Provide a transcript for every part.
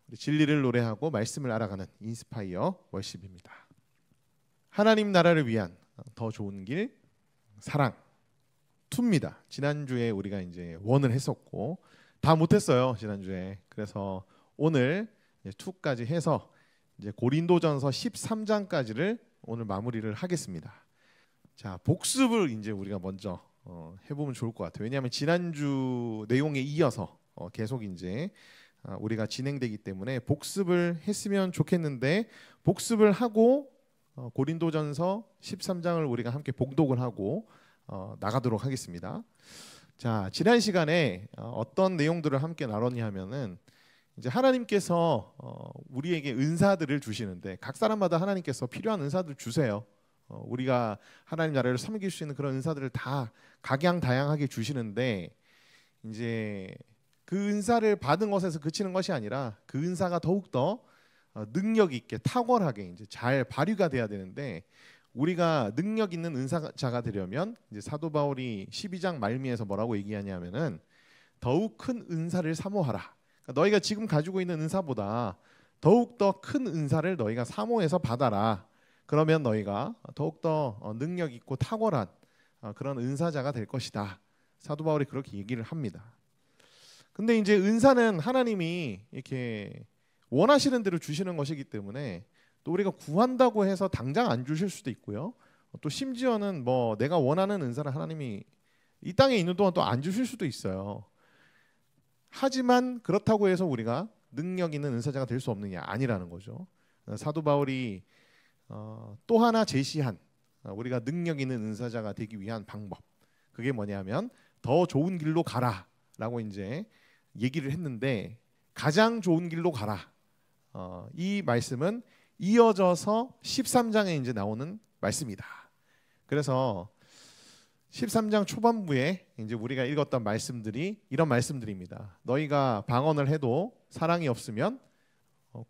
우리 진리를 노래하고 말씀을 알아가는 인스파이어 월십입니다. 하나님 나라를 위한 더 좋은 길 사랑 2입니다. 지난주에 우리가 이제 1을 했었고 다 못했어요 지난주에. 그래서 오늘 2까지 해서 이제 고린도전서 13장까지를 오늘 마무리를 하겠습니다. 자, 복습을 이제 우리가 먼저 해보면 좋을 것 같아요. 왜냐하면 지난주 내용에 이어서 계속 이제 우리가 진행되기 때문에 복습을 했으면 좋겠는데, 복습을 하고 고린도전서 13장을 우리가 함께 봉독을 하고 나가도록 하겠습니다. 자, 지난 시간에 어떤 내용들을 함께 나눴냐 하면은 이제 하나님께서 우리에게 은사들을 주시는데 각 사람마다 하나님께서 필요한 은사들 주세요. 우리가 하나님 나라를 섬길 수 있는 그런 은사들을 다 각양다양하게 주시는데, 이제 그 은사를 받은 것에서 그치는 것이 아니라 그 은사가 더욱더 능력 있게 탁월하게 이제 잘 발휘가 돼야 되는데, 우리가 능력 있는 은사자가 되려면 이제 사도 바울이 12장 말미에서 뭐라고 얘기하냐면은 더욱 큰 은사를 사모하라. 그러니까 너희가 지금 가지고 있는 은사보다 더욱 더 큰 은사를 너희가 사모해서 받아라. 그러면 너희가 더욱더 능력 있고 탁월한 그런 은사자가 될 것이다. 사도 바울이 그렇게 얘기를 합니다. 근데 이제 은사는 하나님이 이렇게 원하시는 대로 주시는 것이기 때문에 또 우리가 구한다고 해서 당장 안 주실 수도 있고요. 또 심지어는 뭐 내가 원하는 은사를 하나님이 이 땅에 있는 동안 또 안 주실 수도 있어요. 하지만 그렇다고 해서 우리가 능력 있는 은사자가 될 수 없느냐? 아니라는 거죠. 사도 바울이 또 하나 제시한 우리가 능력 있는 은사자가 되기 위한 방법, 그게 뭐냐면 더 좋은 길로 가라라고 이제 얘기를 했는데, 가장 좋은 길로 가라. 이 말씀은 이어져서 13장에 이제 나오는 말씀이다. 그래서 13장 초반부에 이제 우리가 읽었던 말씀들이 이런 말씀들입니다. 너희가 방언을 해도 사랑이 없으면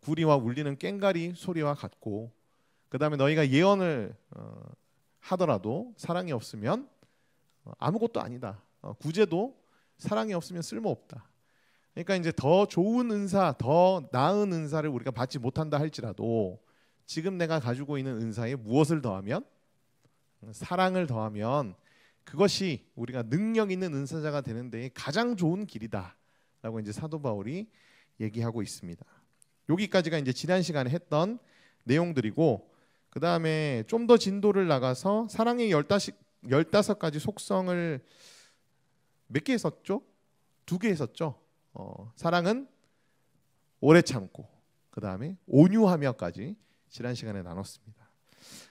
구리와 울리는 꽹과리 소리와 같고, 그 다음에 너희가 예언을 하더라도 사랑이 없으면 아무것도 아니다. 구제도 사랑이 없으면 쓸모없다. 그러니까 이제 더 좋은 은사, 더 나은 은사를 우리가 받지 못한다 할지라도 지금 내가 가지고 있는 은사에 무엇을 더하면, 사랑을 더하면 그것이 우리가 능력 있는 은사자가 되는 데에 가장 좋은 길이다 라고 이제 사도 바울이 얘기하고 있습니다. 여기까지가 이제 지난 시간에 했던 내용들이고, 그 다음에 좀 더 진도를 나가서 사랑의 15가지 속성을 몇 개 했었죠? 2개 했었죠. 사랑은 오래 참고, 그 다음에 온유하며까지 지난 시간에 나눴습니다.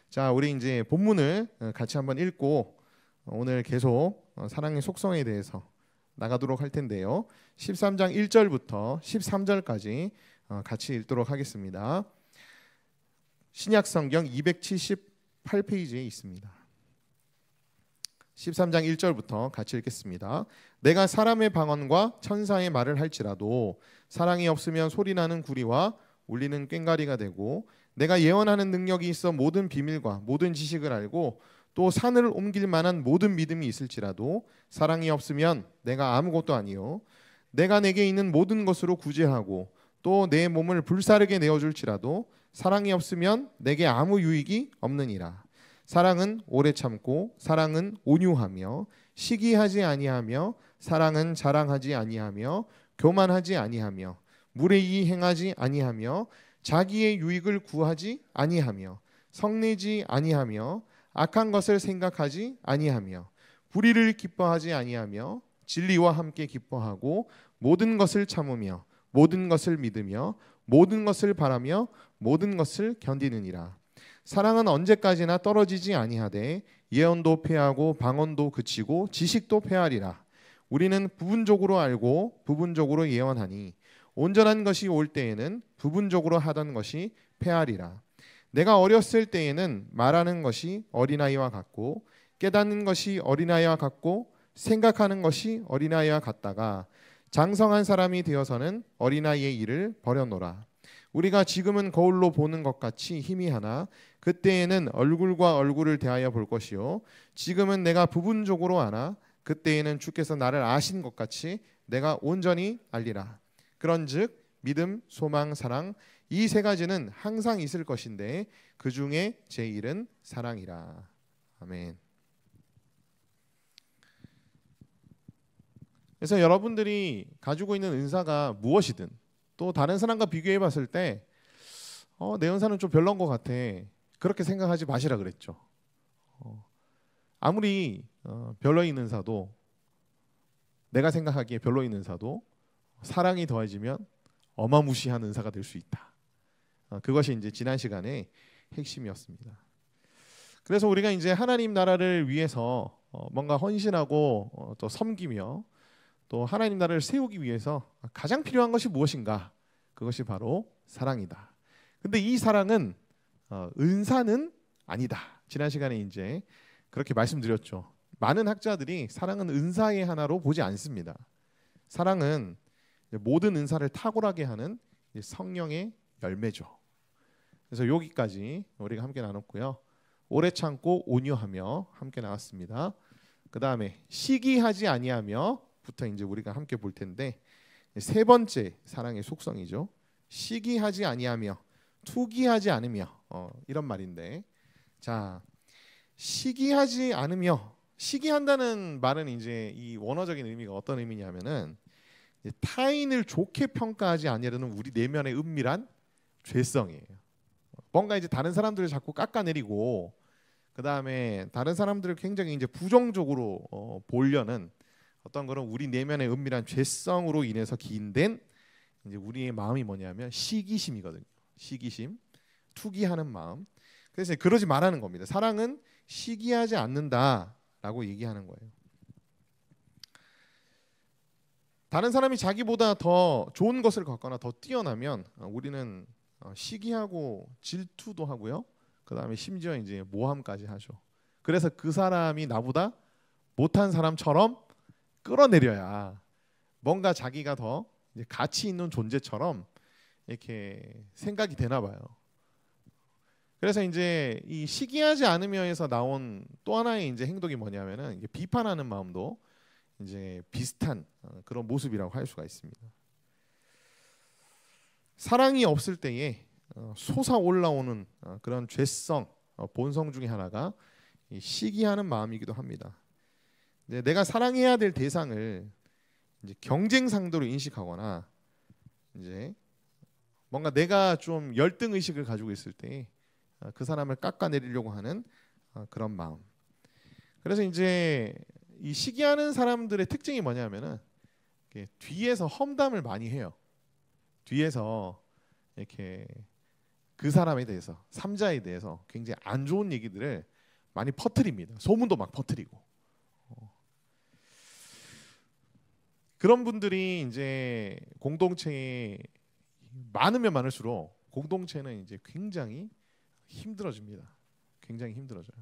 자, 우리 이제 본문을 같이 한번 읽고 오늘 계속 사랑의 속성에 대해서 나가도록 할 텐데요. 13장 1절부터 13절까지 같이 읽도록 하겠습니다. 신약성경 278페이지에 있습니다. 13장 1절부터 같이 읽겠습니다. 내가 사람의 방언과 천사의 말을 할지라도 사랑이 없으면 소리나는 구리와 울리는 꽹과리가 되고, 내가 예언하는 능력이 있어 모든 비밀과 모든 지식을 알고 또 산을 옮길 만한 모든 믿음이 있을지라도 사랑이 없으면 내가 아무것도 아니요, 내가 내게 있는 모든 것으로 구제하고 또 내 몸을 불사르게 내어줄지라도 사랑이 없으면 내게 아무 유익이 없느니라. 사랑은 오래 참고 사랑은 온유하며 시기하지 아니하며 사랑은 자랑하지 아니하며 교만하지 아니하며 무례히 행하지 아니하며 자기의 유익을 구하지 아니하며 성내지 아니하며 악한 것을 생각하지 아니하며 불의를 기뻐하지 아니하며 진리와 함께 기뻐하고 모든 것을 참으며 모든 것을 믿으며 모든 것을 바라며 모든 것을 견디느니라. 사랑은 언제까지나 떨어지지 아니하되 예언도 패하고 방언도 그치고 지식도 패하리라. 우리는 부분적으로 알고 부분적으로 예언하니 온전한 것이 올 때에는 부분적으로 하던 것이 패하리라. 내가 어렸을 때에는 말하는 것이 어린아이와 같고 깨닫는 것이 어린아이와 같고 생각하는 것이 어린아이와 같다가 장성한 사람이 되어서는 어린아이의 일을 버려노라. 우리가 지금은 거울로 보는 것 같이 희미하나 그때에는 얼굴과 얼굴을 대하여 볼 것이요, 지금은 내가 부분적으로 아나 그때에는 주께서 나를 아신 것 같이 내가 온전히 알리라. 그런즉 믿음, 소망, 사랑 이 세 가지는 항상 있을 것인데 그 중에 제일은 사랑이라. 아멘. 그래서 여러분들이 가지고 있는 은사가 무엇이든 또 다른 사람과 비교해 봤을 때 내 은사는 좀 별론 것 같아. 그렇게 생각하지 마시라 그랬죠. 아무리 별로인 은사도 내가 생각하기에 별로인 은사도 사랑이 더해지면 어마무시한 은사가 될 수 있다. 그것이 이제 지난 시간의 핵심이었습니다. 그래서 우리가 이제 하나님 나라를 위해서 뭔가 헌신하고 또 섬기며 또 하나님 나라를 세우기 위해서 가장 필요한 것이 무엇인가? 그것이 바로 사랑이다. 근데 이 사랑은 은사는 아니다. 지난 시간에 이제 그렇게 말씀드렸죠. 많은 학자들이 사랑은 은사의 하나로 보지 않습니다. 사랑은 모든 은사를 탁월하게 하는 성령의 열매죠. 그래서 여기까지 우리가 함께 나눴고요. 오래 참고 온유하며 함께 나왔습니다. 그 다음에 시기하지 아니하며부터 이제 우리가 함께 볼 텐데 세 번째 사랑의 속성이죠. 시기하지 아니하며 투기하지 않으며 이런 말인데 자 시기하지 않으며 시기한다는 말은 이제 이 원어적인 의미가 어떤 의미냐면은 타인을 좋게 평가하지 아니하려는 우리 내면의 은밀한 죄성이에요. 뭔가 이제 다른 사람들을 자꾸 깎아내리고 그 다음에 다른 사람들을 굉장히 이제 부정적으로 보려는 어떤 그런 우리 내면의 은밀한 죄성으로 인해서 기인된 이제 우리의 마음이 뭐냐면 시기심이거든요. 시기심, 투기하는 마음. 그래서 그러지 말라는 겁니다. 사랑은 시기하지 않는다라고 얘기하는 거예요. 다른 사람이 자기보다 더 좋은 것을 갖거나 더 뛰어나면 우리는 시기하고 질투도 하고요. 그 다음에 심지어 이제 모함까지 하죠. 그래서 그 사람이 나보다 못한 사람처럼 끌어내려야 뭔가 자기가 더 이제 가치 있는 존재처럼 이렇게 생각이 되나 봐요. 그래서 이제 이 시기하지 않으며에서 나온 또 하나의 이제 행동이 뭐냐면은 이게 비판하는 마음도 이제 비슷한 그런 모습이라고 할 수가 있습니다. 사랑이 없을 때에 솟아 올라오는 그런 죄성, 본성 중에 하나가 이 시기하는 마음이기도 합니다. 이제 내가 사랑해야 될 대상을 이제 경쟁 상대로 인식하거나 이제 뭔가 내가 좀 열등 의식을 가지고 있을 때 그 사람을 깎아내리려고 하는 그런 마음. 그래서 이제 이 시기하는 사람들의 특징이 뭐냐면은 뒤에서 험담을 많이 해요. 뒤에서 이렇게 그 사람에 대해서, 삼자에 대해서 굉장히 안 좋은 얘기들을 많이 퍼뜨립니다. 소문도 막 퍼뜨리고. 그런 분들이 이제 공동체에 많으면 많을수록 공동체는 이제 굉장히 힘들어집니다. 굉장히 힘들어져요.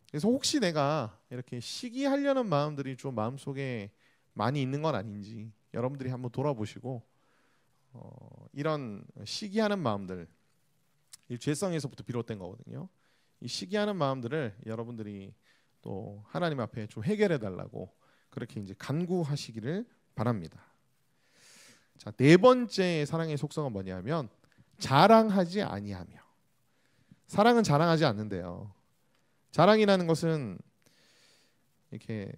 그래서 혹시 내가 이렇게 시기하려는 마음들이 좀 마음속에 많이 있는 건 아닌지 여러분들이 한번 돌아보시고 이런 시기하는 마음들, 이 죄성에서부터 비롯된 거거든요. 이 시기하는 마음들을 여러분들이 또 하나님 앞에 좀 해결해 달라고 그렇게 이제 간구하시기를 바랍니다. 자, 네 번째 사랑의 속성은 뭐냐면 자랑하지 아니하며. 사랑은 자랑하지 않는데요. 자랑이라는 것은 이렇게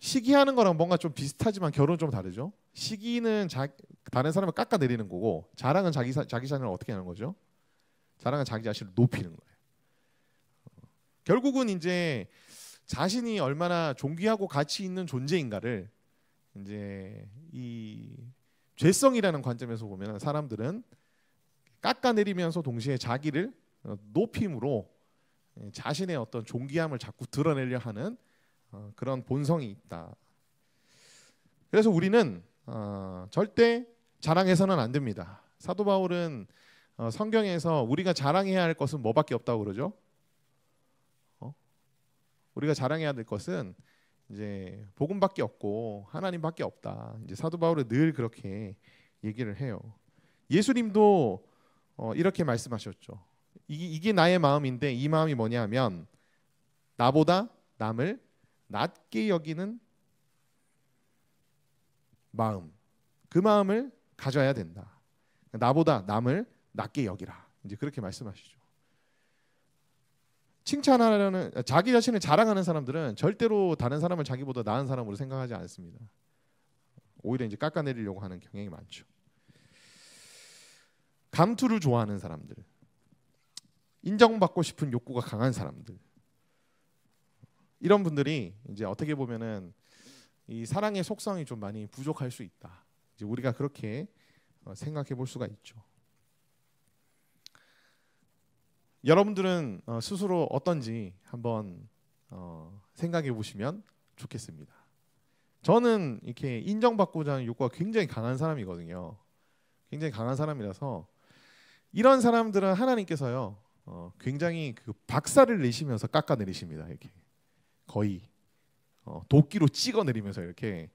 시기하는 거랑 뭔가 좀 비슷하지만 결은 좀 다르죠. 시기는 다른 사람을 깎아내리는 거고 자랑은 자기 자신을 어떻게 하는 거죠? 자랑은 자기 자신을 높이는 거예요. 결국은 이제 자신이 얼마나 존귀하고 가치 있는 존재인가를 이제 이 죄성이라는 관점에서 보면 사람들은 깎아내리면서 동시에 자기를 높임으로 자신의 어떤 존귀함을 자꾸 드러내려 하는 그런 본성이 있다. 그래서 우리는 절대 자랑해서는 안 됩니다. 사도 바울은 성경에서 우리가 자랑해야 할 것은 뭐밖에 없다고 그러죠? 우리가 자랑해야 될 것은 이제 복음밖에 없고 하나님밖에 없다. 이제 사도 바울은 늘 그렇게 얘기를 해요. 예수님도 이렇게 말씀하셨죠. 이게 나의 마음인데 이 마음이 뭐냐면 나보다 남을 낮게 여기는 마음. 그 마음을 가져야 된다. 나보다 남을 낮게 여기라. 이제 그렇게 말씀하시죠. 칭찬하려는, 자기 자신을 자랑하는 사람들은 절대로 다른 사람을 자기보다 나은 사람으로 생각하지 않습니다. 오히려 이제 깎아내리려고 하는 경향이 많죠. 감투를 좋아하는 사람들, 인정받고 싶은 욕구가 강한 사람들, 이런 분들이 이제 어떻게 보면은 이 사랑의 속성이 좀 많이 부족할 수 있다. 이제 우리가 그렇게 생각해 볼 수가 있죠. 여러분들은 스스로 어떤지 한번 생각해 보시면 좋겠습니다. 저는 이렇게 인정받고자 하는 욕구가 굉장히 강한 사람이거든요. 굉장히 강한 사람이라서 이런 사람들은 하나님께서요 굉장히 그 박살을 내시면서 깎아내리십니다. 이렇게 거의 도끼로 찍어내리면서 이렇게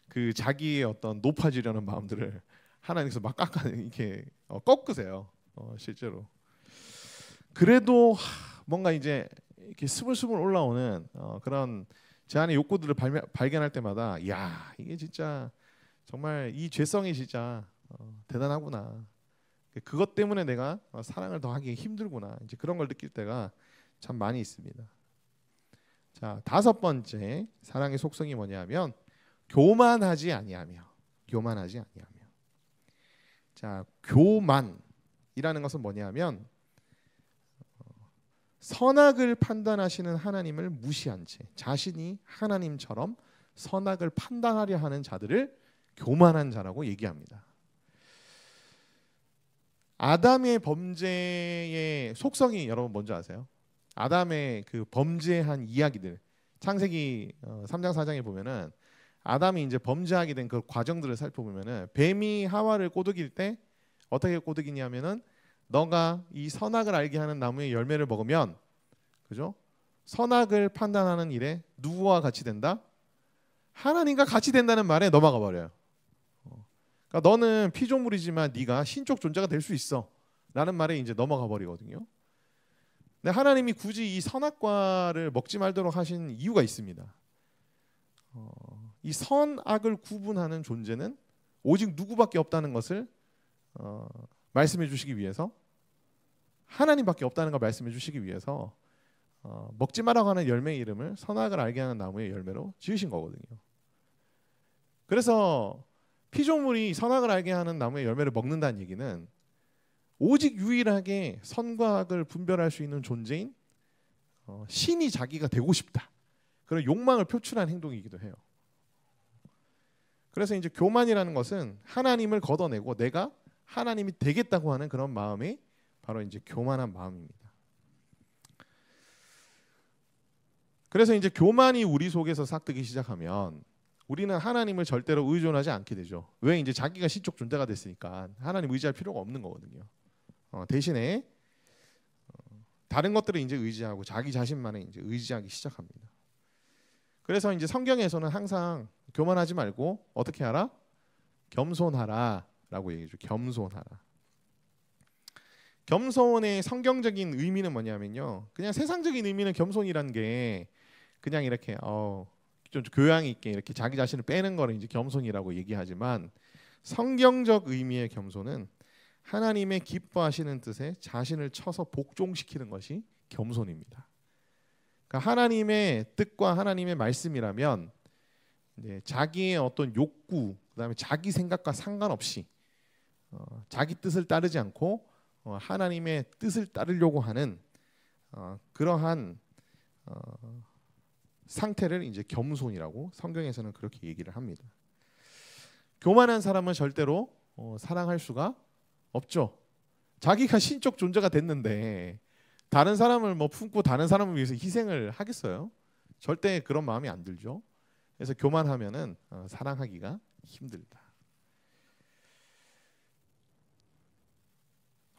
그 자기의 어떤 높아지려는 마음들을 하나님께서 막 이렇게 꺾으세요. 실제로. 그래도 뭔가 이제 이렇게 스물스물 올라오는 그런 제 안의 욕구들을 발견할 때마다 야 이게 진짜 정말 이 죄성이 진짜 대단하구나. 그것 때문에 내가 사랑을 더 하기 힘들구나. 이제 그런 걸 느낄 때가 참 많이 있습니다. 자, 5번째 사랑의 속성이 뭐냐면 교만하지 아니하며. 교만하지 아니하며. 자, 교만이라는 것은 뭐냐면 선악을 판단하시는 하나님을 무시한 채 자신이 하나님처럼 선악을 판단하려 하는 자들을 교만한 자라고 얘기합니다. 아담의 범죄의 속성이 여러분 뭔지 아세요? 아담의 그 범죄한 이야기들, 창세기 3장 4장에 보면은 아담이 이제 범죄하게 된 그 과정들을 살펴보면은 뱀이 하와를 꼬드길 때 어떻게 꼬드기냐면은 너가 이 선악을 알게 하는 나무의 열매를 먹으면, 그죠? 선악을 판단하는 일에 누구와 같이 된다? 하나님과 같이 된다는 말에 넘어가 버려요. 그러니까 너는 피조물이지만 네가 신적 존재가 될 수 있어라는 말에 이제 넘어가 버리거든요. 근데 하나님이 굳이 이 선악과를 먹지 말도록 하신 이유가 있습니다. 이 선악을 구분하는 존재는 오직 누구밖에 없다는 것을 말씀해 주시기 위해서, 하나님밖에 없다는 걸 말씀해 주시기 위해서 먹지 말라고 하는 열매의 이름을 선악을 알게 하는 나무의 열매로 지으신 거거든요. 그래서 피조물이 선악을 알게 하는 나무의 열매를 먹는다는 얘기는 오직 유일하게 선과 악을 분별할 수 있는 존재인 신이 자기가 되고 싶다, 그런 욕망을 표출한 행동이기도 해요. 그래서 이제 교만이라는 것은 하나님을 걷어내고 내가 하나님이 되겠다고 하는 그런 마음이 바로 이제 교만한 마음입니다. 그래서 이제 교만이 우리 속에서 싹트기 시작하면 우리는 하나님을 절대로 의존하지 않게 되죠. 왜? 이제 자기가 신적 존재가 됐으니까 하나님 의지할 필요가 없는 거거든요. 대신에 다른 것들을 이제 의지하고 자기 자신만에 이제 의지하기 시작합니다. 그래서 이제 성경에서는 항상 교만하지 말고 어떻게 하라? 겸손하라라고 얘기해줘. 겸손하라. 겸손의 성경적인 의미는 뭐냐면요, 그냥 세상적인 의미는 겸손이라는 게 그냥 이렇게 좀 교양 있게 이렇게 자기 자신을 빼는 거를 이제 겸손이라고 얘기하지만, 성경적 의미의 겸손은 하나님의 기뻐하시는 뜻에 자신을 쳐서 복종시키는 것이 겸손입니다. 그러니까 하나님의 뜻과 하나님의 말씀이라면 이제 자기의 어떤 욕구, 그다음에 자기 생각과 상관없이 자기 뜻을 따르지 않고 하나님의 뜻을 따르려고 하는 그러한 상태를 이제 겸손이라고 성경에서는 그렇게 얘기를 합니다. 교만한 사람은 절대로 사랑할 수가 없죠. 자기가 신적 존재가 됐는데 다른 사람을 품고 다른 사람을 위해서 희생을 하겠어요? 절대 그런 마음이 안 들죠. 그래서 교만하면은 사랑하기가 힘들다.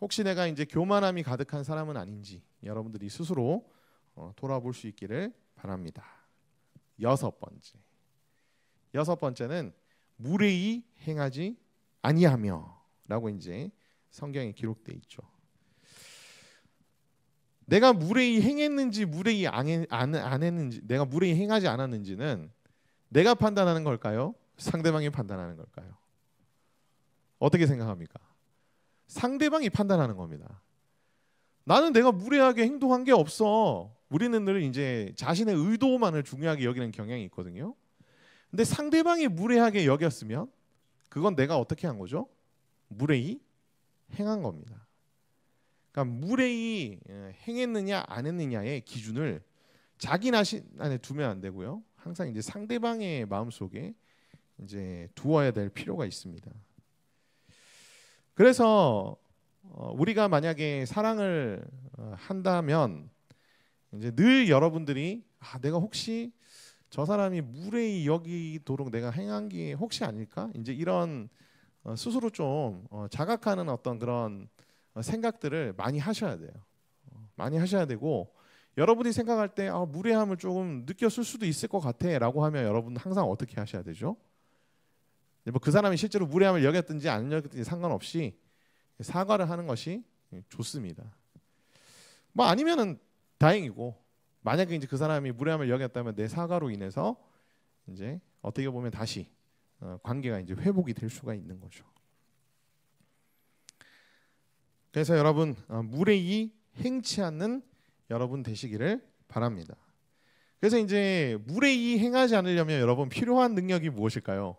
혹시 내가 이제 교만함이 가득한 사람은 아닌지 여러분들이 스스로 돌아볼 수 있기를 바랍니다. 6번째는 무례히 행하지 아니하며라고 이제 성경에 기록돼 있죠. 내가 무례히 행했는지 무례히 안 했는지, 내가 무례히 행하지 않았는지는 내가 판단하는 걸까요? 상대방이 판단하는 걸까요? 어떻게 생각합니까? 상대방이 판단하는 겁니다. 나는 내가 무례하게 행동한 게 없어. 우리는 늘 이제 자신의 의도만을 중요하게 여기는 경향이 있거든요. 근데 상대방이 무례하게 여겼으면 그건 내가 어떻게 한 거죠? 무례히 행한 겁니다. 그러니까 무례히 행했느냐 안 했느냐의 기준을 자기 안에 두면 안 되고요. 항상 이제 상대방의 마음속에 이제 두어야 될 필요가 있습니다. 그래서 우리가 만약에 사랑을 한다면 이제 늘 여러분들이 내가 혹시 저 사람이 무례히 여기도록 내가 행한 게 혹시 아닐까? 이제 이런 스스로 좀 자각하는 어떤 그런 생각들을 많이 하셔야 돼요. 많이 하셔야 되고 여러분이 생각할 때 무례함을 조금 느꼈을 수도 있을 것 같아라고 하면 여러분 항상 어떻게 하셔야 되죠? 뭐 그 사람이 실제로 무례함을 여겼든지 안 여겼든지 상관없이 사과를 하는 것이 좋습니다. 뭐 아니면은 다행이고 만약에 이제 그 사람이 무례함을 여겼다면 내 사과로 인해서 이제 어떻게 보면 다시 관계가 이제 회복이 될 수가 있는 거죠. 그래서 여러분 무례히 행치 않는 여러분 되시기를 바랍니다. 그래서 이제 무례히 행하지 않으려면 여러분 필요한 능력이 무엇일까요?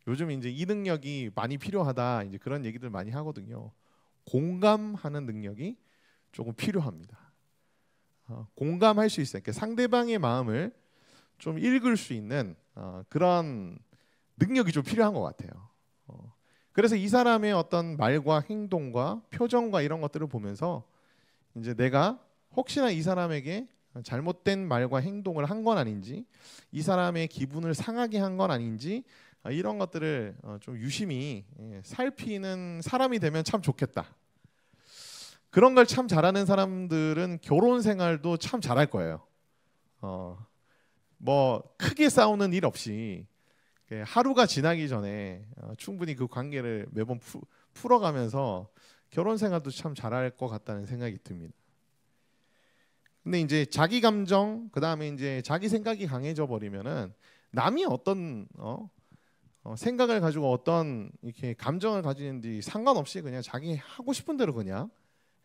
요즘 이제 이 능력이 많이 필요하다 이제 그런 얘기들 많이 하거든요. 공감하는 능력이 조금 필요합니다. 공감할 수 있어요. 그러니까 상대방의 마음을 좀 읽을 수 있는 그런 능력이 좀 필요한 것 같아요. 그래서 이 사람의 어떤 말과 행동과 표정과 이런 것들을 보면서 이제 내가 혹시나 이 사람에게 잘못된 말과 행동을 한 건 아닌지, 이 사람의 기분을 상하게 한 건 아닌지 이런 것들을 좀 유심히 살피는 사람이 되면 참 좋겠다. 그런 걸 참 잘하는 사람들은 결혼 생활도 참 잘할 거예요. 뭐 크게 싸우는 일 없이 하루가 지나기 전에 충분히 그 관계를 매번 풀어가면서 결혼 생활도 참 잘할 것 같다는 생각이 듭니다. 근데 이제 자기 감정 그다음에 이제 자기 생각이 강해져 버리면은 남이 어떤 생각을 가지고 어떤 이렇게 감정을 가지는지 상관없이 그냥 자기 하고 싶은 대로 그냥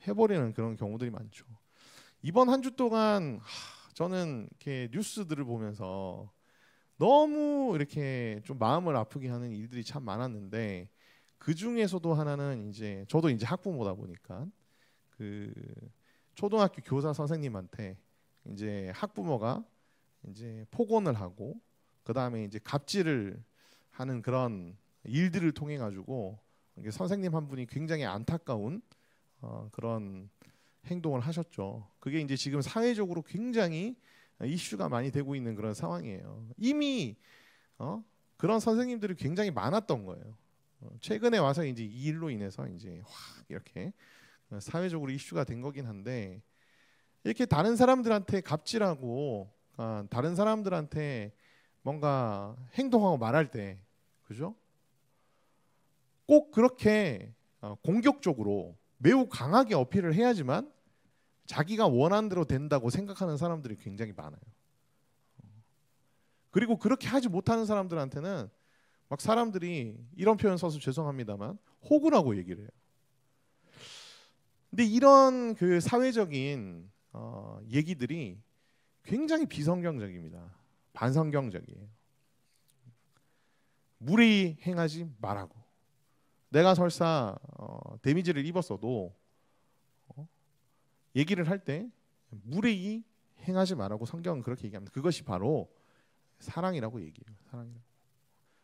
해버리는 그런 경우들이 많죠. 이번 한 주 동안 저는 이렇게 뉴스들을 보면서 너무 이렇게 좀 마음을 아프게 하는 일들이 참 많았는데 그 중에서도 하나는 이제 저도 이제 학부모다 보니까 그 초등학교 교사 선생님한테 이제 학부모가 이제 폭언을 하고 그 다음에 이제 갑질을 하는 그런 일들을 통해 가지고 선생님 한 분이 굉장히 안타까운 그런 행동을 하셨죠. 그게 이제 지금 사회적으로 굉장히 이슈가 많이 되고 있는 그런 상황이에요. 이미 그런 선생님들이 굉장히 많았던 거예요. 최근에 와서 이제 이 일로 인해서 이제 확 이렇게 사회적으로 이슈가 된 거긴 한데 이렇게 다른 사람들한테 갑질하고 다른 사람들한테 뭔가 행동하고 말할 때 그죠? 꼭 그렇게 공격적으로 매우 강하게 어필을 해야지만 자기가 원하는 대로 된다고 생각하는 사람들이 굉장히 많아요. 그리고 그렇게 하지 못하는 사람들한테는 막 사람들이 이런 표현 써서 죄송합니다만 호구라고 얘기를 해요. 근데 이런 그 사회적인 얘기들이 굉장히 비성경적입니다. 반성경적이에요. 무례히 행하지 말라고. 내가 설사 데미지를 입었어도 얘기를 할 때 무례히 행하지 말라고 성경은 그렇게 얘기합니다. 그것이 바로 사랑이라고 얘기해요. 사랑이라고.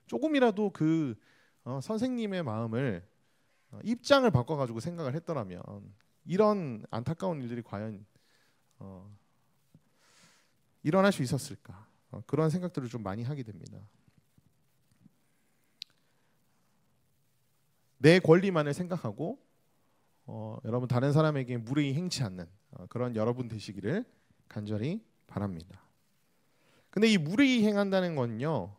조금이라도 그 선생님의 마음을 입장을 바꿔가지고 생각을 했더라면 이런 안타까운 일들이 과연 일어날 수 있었을까? 그런 생각들을 좀 많이 하게 됩니다. 내 권리만을 생각하고 여러분 다른 사람에게 무례히 행치 않는 그런 여러분 되시기를 간절히 바랍니다. 근데 이 무례히 행한다는 건요,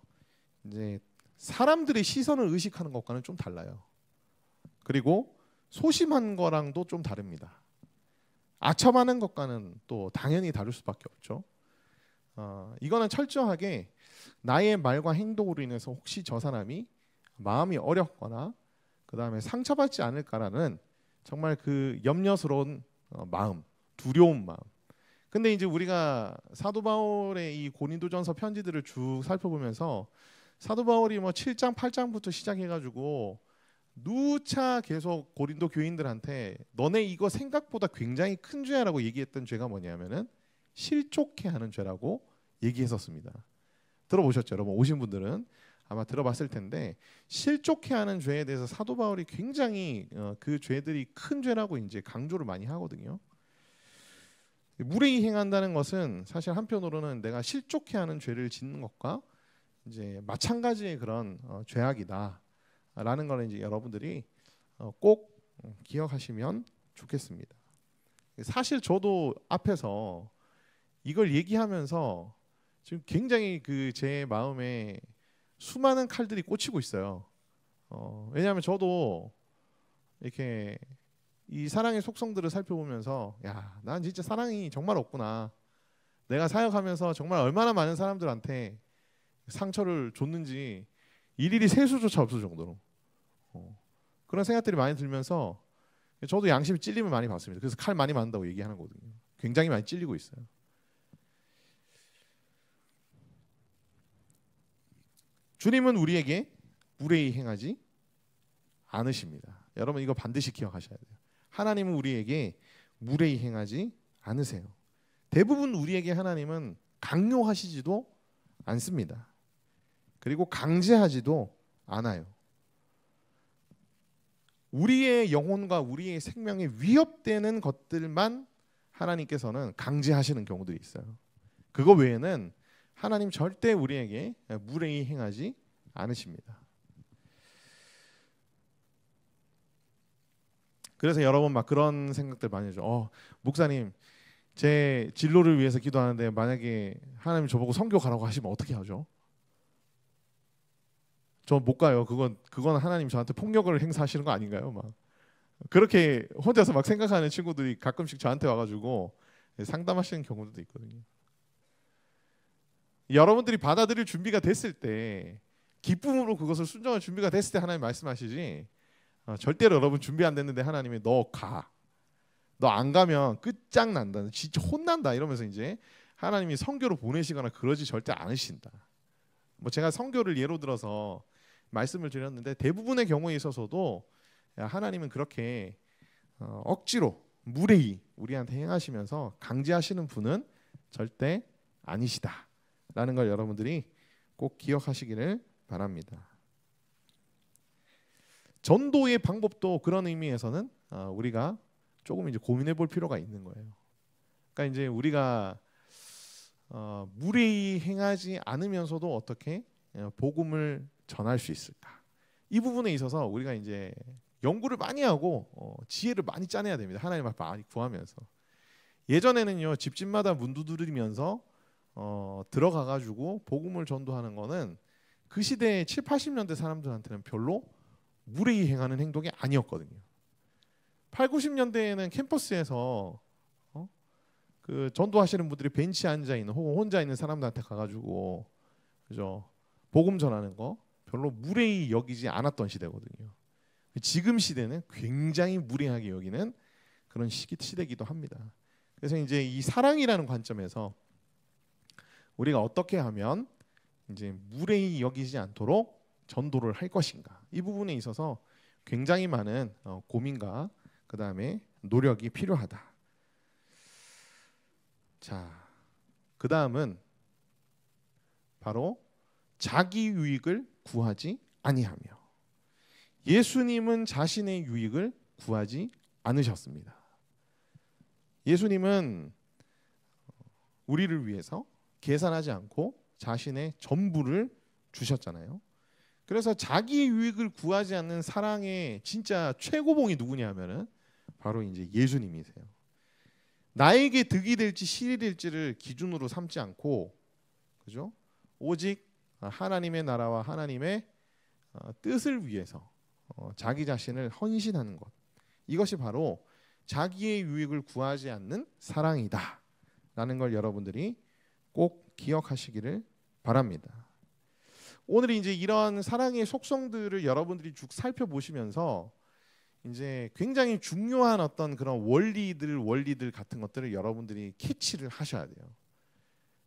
이제 사람들의 시선을 의식하는 것과는 좀 달라요. 그리고 소심한 거랑도 좀 다릅니다. 아첨하는 것과는 또 당연히 다를 수밖에 없죠. 이거는 철저하게 나의 말과 행동으로 인해서 혹시 저 사람이 마음이 어렵거나 그 다음에 상처받지 않을까라는 정말 그 염려스러운 마음, 두려운 마음. 근데 이제 우리가 사도 바울의 이 고린도전서 편지들을 쭉 살펴보면서 사도 바울이 뭐 7장, 8장부터 시작해가지고 누차 계속 고린도 교인들한테 너네 이거 생각보다 굉장히 큰 죄라고 얘기했던 죄가 뭐냐면은 실족해하는 죄라고 얘기했었습니다. 들어보셨죠? 여러분 오신 분들은 아마 들어봤을 텐데 실족해하는 죄에 대해서 사도 바울이 굉장히 그 죄들이 큰 죄라고 이제 강조를 많이 하거든요. 무례히 행한다는 것은 사실 한편으로는 내가 실족해하는 죄를 짓는 것과 이제 마찬가지의 그런 죄악이다라는 걸 이제 여러분들이 꼭 기억하시면 좋겠습니다. 사실 저도 앞에서 이걸 얘기하면서 지금 굉장히 그 제 마음에 수많은 칼들이 꽂히고 있어요. 왜냐하면 저도 이렇게 이 사랑의 속성들을 살펴보면서 야, 난 진짜 사랑이 정말 없구나. 내가 사역하면서 정말 얼마나 많은 사람들한테 상처를 줬는지 일일이 셀 수조차 없을 정도로 그런 생각들이 많이 들면서 저도 양심이 찔림을 많이 받습니다. 그래서 칼 많이 맞는다고 얘기하는 거거든요. 굉장히 많이 찔리고 있어요. 주님은 우리에게 무례히 행하지 않으십니다. 여러분 이거 반드시 기억하셔야 돼요. 하나님은 우리에게 무례히 행하지 않으세요. 대부분 우리에게 하나님은 강요하시지도 않습니다. 그리고 강제하지도 않아요. 우리의 영혼과 우리의 생명에 위협되는 것들만 하나님께서는 강제하시는 경우들이 있어요. 그거 외에는 하나님 절대 우리에게 무례히 행하지 않으십니다. 그래서 여러분 막 그런 생각들 많이 하죠. 목사님 제 진로를 위해서 기도하는데 만약에 하나님 저보고 선교 가라고 하시면 어떻게 하죠? 저 못 가요. 그건 하나님 저한테 폭력을 행사하시는 거 아닌가요? 막 그렇게 혼자서 막 생각하는 친구들이 가끔씩 저한테 와가지고 상담하시는 경우도 있거든요. 여러분들이 받아들일 준비가 됐을 때 기쁨으로 그것을 순종할 준비가 됐을 때 하나님 말씀하시지 절대로 여러분 준비 안 됐는데 하나님이 너 가. 너 안 가면 끝장난다. 진짜 혼난다. 이러면서 이제 하나님이 선교로 보내시거나 그러지 절대 않으신다. 뭐 제가 선교를 예로 들어서 말씀을 드렸는데 대부분의 경우에 있어서도 하나님은 그렇게 억지로 무례히 우리한테 행하시면서 강제하시는 분은 절대 아니시다라는 걸 여러분들이 꼭 기억하시기를 바랍니다. 전도의 방법도 그런 의미에서는 우리가 조금 이제 고민해 볼 필요가 있는 거예요. 그러니까 이제 우리가 무례히 행하지 않으면서도 어떻게 복음을 전할 수 있을까? 이 부분에 있어서 우리가 이제 연구를 많이 하고 지혜를 많이 짜내야 됩니다. 하나님 앞에 많이 구하면서. 예전에는요 집집마다 문 두드리면서 들어가가지고 복음을 전도하는 거는 그 시대의 7, 80년대 사람들한테는 별로 무례히 행하는 행동이 아니었거든요. 8, 90년대에는 캠퍼스에서 그 전도하시는 분들이 벤치에 앉아 있는 혹은 혼자 있는 사람들한테 가가지고 그죠 복음 전하는 거 별로 무례히 여기지 않았던 시대거든요. 지금 시대는 굉장히 무례하게 여기는 그런 시대이기도 합니다. 그래서 이제 이 사랑이라는 관점에서 우리가 어떻게 하면 이제 무례히 여기지 않도록 전도를 할 것인가 이 부분에 있어서 굉장히 많은 고민과 그 다음에 노력이 필요하다. 자, 그 다음은 바로 자기 유익을 구하지 아니하며. 예수님은 자신의 유익을 구하지 않으셨습니다. 예수님은 우리를 위해서 계산하지 않고 자신의 전부를 주셨잖아요. 그래서 자기 유익을 구하지 않는 사랑의 진짜 최고봉이 누구냐 하면은 바로 이제 예수님이세요. 나에게 득이 될지 실이 될지를 기준으로 삼지 않고 그죠? 오직 하나님의 나라와 하나님의 뜻을 위해서 자기 자신을 헌신하는 것. 이것이 바로 자기의 유익을 구하지 않는 사랑이다라는 걸 여러분들이 꼭 기억하시기를 바랍니다. 오늘 이제 이런 사랑의 속성들을 여러분들이 쭉 살펴보시면서 이제 굉장히 중요한 어떤 그런 원리들 같은 것들을 여러분들이 캐치를 하셔야 돼요.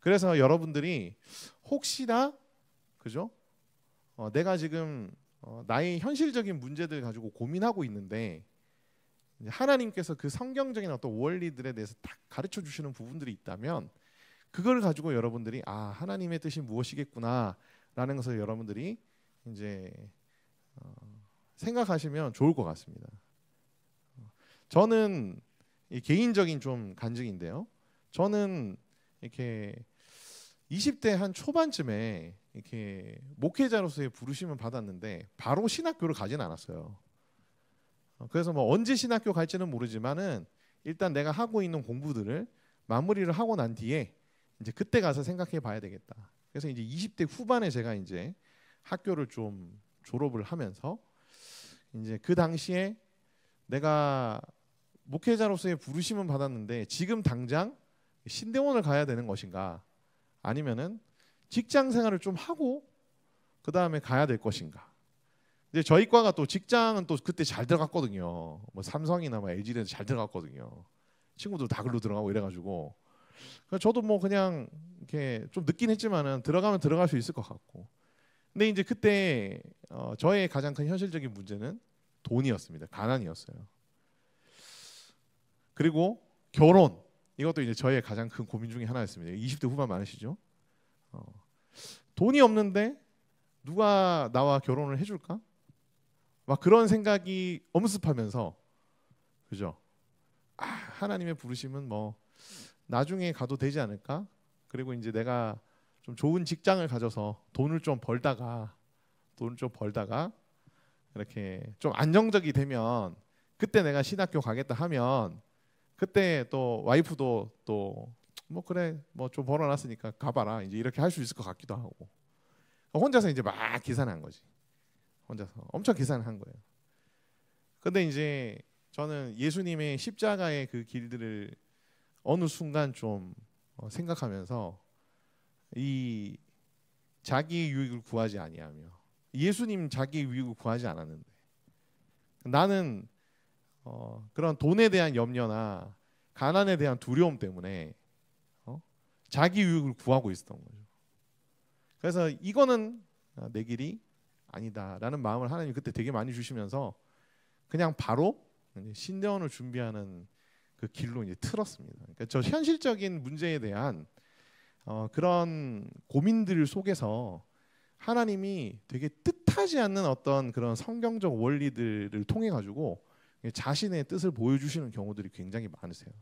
그래서 여러분들이 혹시나 그죠? 내가 지금 나의 현실적인 문제들 가지고 고민하고 있는데 하나님께서 그 성경적인 어떤 원리들에 대해서 딱 가르쳐 주시는 부분들이 있다면 그걸 가지고 여러분들이 하나님의 뜻이 무엇이겠구나라는 것을 여러분들이 이제 생각하시면 좋을 것 같습니다. 저는 개인적인 좀 간증인데요. 저는 이렇게 20대 한 초반쯤에 이렇게 목회자로서의 부르심을 받았는데 바로 신학교를 가진 않았어요. 그래서 뭐 언제 신학교 갈지는 모르지만은 일단 내가 하고 있는 공부들을 마무리를 하고 난 뒤에 이제 그때 가서 생각해 봐야 되겠다. 그래서 이제 20대 후반에 제가 이제 학교를 좀 졸업을 하면서 이제 그 당시에 내가 목회자로서의 부르심은 받았는데 지금 당장 신대원을 가야 되는 것인가 아니면은 직장 생활을 좀 하고 그 다음에 가야 될 것인가. 근데 저희 과가 또 직장은 또 그때 잘 들어갔거든요. 뭐 삼성이나 뭐 LG는 잘 들어갔거든요. 친구들 다 글로 들어가고 이래가지고 저도 뭐 그냥 이렇게 좀 늦긴 했지만은 들어가면 들어갈 수 있을 것 같고. 근데 이제 그때 저의 가장 큰 현실적인 문제는 돈이었습니다. 가난이었어요. 그리고 결혼 이것도 이제 저의 가장 큰 고민 중에 하나였습니다. 20대 후반 많으시죠? 돈이 없는데 누가 나와 결혼을 해줄까? 막 그런 생각이 엄습하면서 그죠? 하나님의 부르심은 뭐 나중에 가도 되지 않을까? 그리고 이제 내가 좀 좋은 직장을 가져서 돈을 좀 벌다가 이렇게 좀 안정적이 되면 그때 내가 신학교 가겠다 하면 그때 또 와이프도 또 뭐 그래 뭐 좀 벌어놨으니까 가봐라 이제 이렇게 할 수 있을 것 같기도 하고 혼자서 이제 막 계산한 거지. 혼자서 엄청 계산을 한 거예요. 근데 이제 저는 예수님의 십자가의 그 길들을 어느 순간 좀 생각하면서 이 자기의 유익을 구하지 아니하며 예수님 자기의 유익을 구하지 않았는데 나는 그런 돈에 대한 염려나 가난에 대한 두려움 때문에 자기 유익을 구하고 있었던 거죠. 그래서 이거는 내 길이 아니다라는 마음을 하나님이 그때 되게 많이 주시면서 그냥 바로 신대원을 준비하는 그 길로 이제 틀었습니다. 그러니까 저 현실적인 문제에 대한 그런 고민들 속에서 하나님이 되게 뜻하지 않는 어떤 그런 성경적 원리들을 통해 가지고 자신의 뜻을 보여주시는 경우들이 굉장히 많으세요.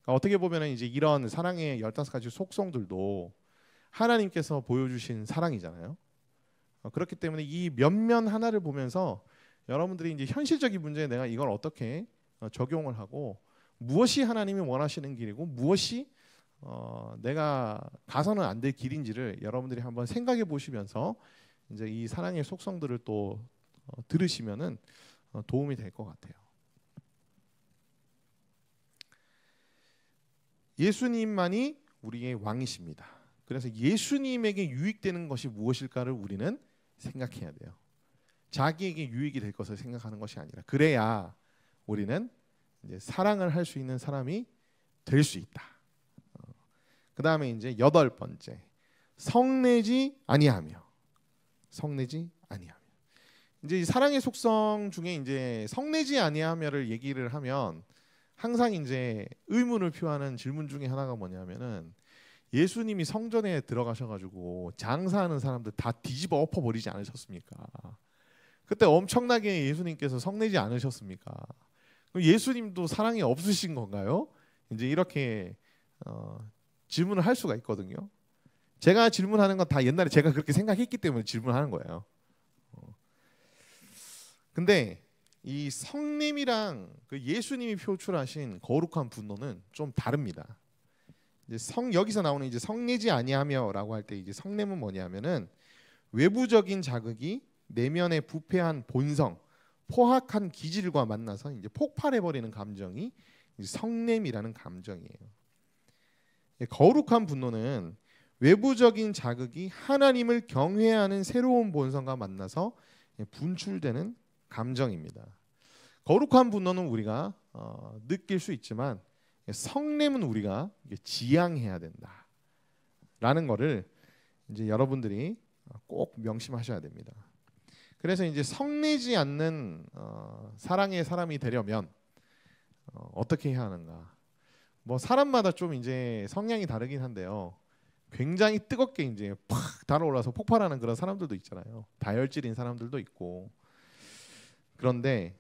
그러니까 어떻게 보면 이제 이런 사랑의 15가지 속성들도 하나님께서 보여주신 사랑이잖아요. 그렇기 때문에 이 면면 하나를 보면서 여러분들이 이제 현실적인 문제에 내가 이걸 어떻게 적용을 하고 무엇이 하나님이 원하시는 길이고 무엇이 내가 가서는 안 될 길인지를 여러분들이 한번 생각해 보시면서 이제 이 사랑의 속성들을 또 들으시면은 도움이 될 것 같아요. 예수님만이 우리의 왕이십니다. 그래서 예수님에게 유익되는 것이 무엇일까를 우리는 생각해야 돼요. 자기에게 유익이 될 것을 생각하는 것이 아니라 그래야 우리는 이제 사랑을 할 수 있는 사람이 될 수 있다. 그 다음에 이제 8번째 성내지 아니하며 이제 이 사랑의 속성 중에 이제 성내지 아니하며를 얘기를 하면 항상 이제 의문을 표하는 질문 중에 하나가 뭐냐면은 예수님이 성전에 들어가셔가지고 장사하는 사람들 다 뒤집어 엎어버리지 않으셨습니까? 그때 엄청나게 예수님께서 성내지 않으셨습니까? 그럼 예수님도 사랑이 없으신 건가요? 이제 이렇게 질문을 할 수가 있거든요. 제가 질문하는 건 다 옛날에 제가 그렇게 생각했기 때문에 질문하는 거예요. 근데 이 성냄이랑 그 예수님이 표출하신 거룩한 분노는 좀 다릅니다. 이제 여기서 나오는 이제 성내지 아니하며라고 할 때 이제 성냄은 뭐냐면은 외부적인 자극이 내면의 부패한 본성, 포악한 기질과 만나서 이제 폭발해 버리는 감정이 이제 성냄이라는 감정이에요. 거룩한 분노는 외부적인 자극이 하나님을 경외하는 새로운 본성과 만나서 분출되는 감정입니다. 거룩한 분노는 우리가 느낄 수 있지만 성냄은 우리가 지양해야 된다라는 것을 이제 여러분들이 꼭 명심하셔야 됩니다. 그래서 이제 성내지 않는 사랑의 사람이 되려면 어떻게 해야 하는가? 뭐 사람마다 좀 이제 성향이 다르긴 한데요. 굉장히 뜨겁게 이제 팍 달아올라서 폭발하는 그런 사람들도 있잖아요. 다혈질인 사람들도 있고. 그런데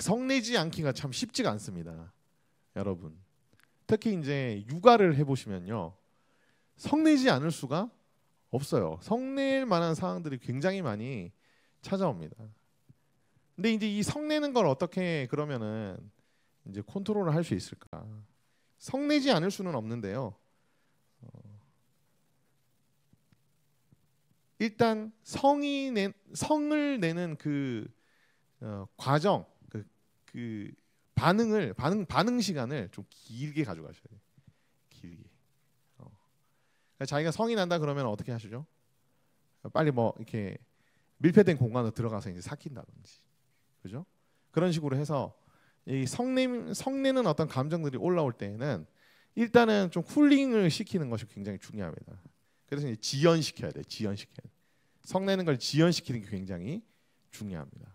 성내지 않기가 참 쉽지가 않습니다, 여러분. 특히 이제 육아를 해보시면요, 성내지 않을 수가 없어요. 성낼 만한 상황들이 굉장히 많이 찾아옵니다. 근데 이제 이 성내는 걸 어떻게 그러면은 이제 컨트롤을 할 수 있을까? 성내지 않을 수는 없는데요. 일단 성을 내는 그 과정, 그 반응 시간을 좀 길게 가져가셔야 돼요. 길게. 그러니까 자기가 성이 난다 그러면 어떻게 하시죠? 빨리 뭐 이렇게 밀폐된 공간으로 들어가서 이제 삭힌다든지, 그죠? 그런 식으로 해서 이 성내는 어떤 감정들이 올라올 때에는 일단은 좀 쿨링을 시키는 것이 굉장히 중요합니다. 그래서 이제 지연시켜야 돼. 성내는 걸 지연시키는 게 굉장히 중요합니다.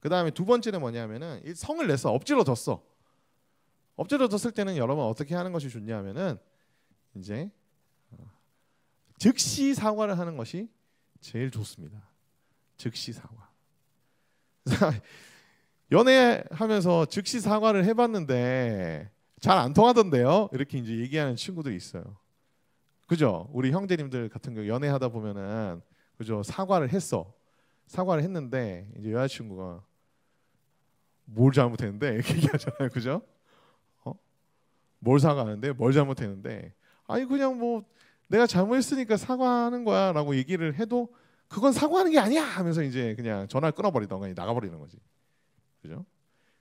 그 다음에 두 번째는 뭐냐면은 이 성을 냈어, 엎질러졌어. 엎질러졌을 때는 여러분 어떻게 하는 것이 좋냐면은 이제 즉시 사과를 하는 것이 제일 좋습니다. 즉시 사과. 연애하면서 즉시 사과를 해봤는데 잘 안 통하던데요. 이렇게 이제 얘기하는 친구들이 있어요. 그죠? 우리 형제님들 같은 경우 연애하다 보면은 그죠? 사과를 했는데 이제 여자친구가 뭘 잘못했는데 이렇게 얘기하잖아요. 그죠? 뭘 사과하는데 뭘 잘못했는데 아니 그냥 뭐 내가 잘못했으니까 사과하는 거야라고 얘기를 해도 그건 사과하는 게 아니야 하면서 이제 그냥 전화를 끊어버리던가 나가버리는 거지. 그죠?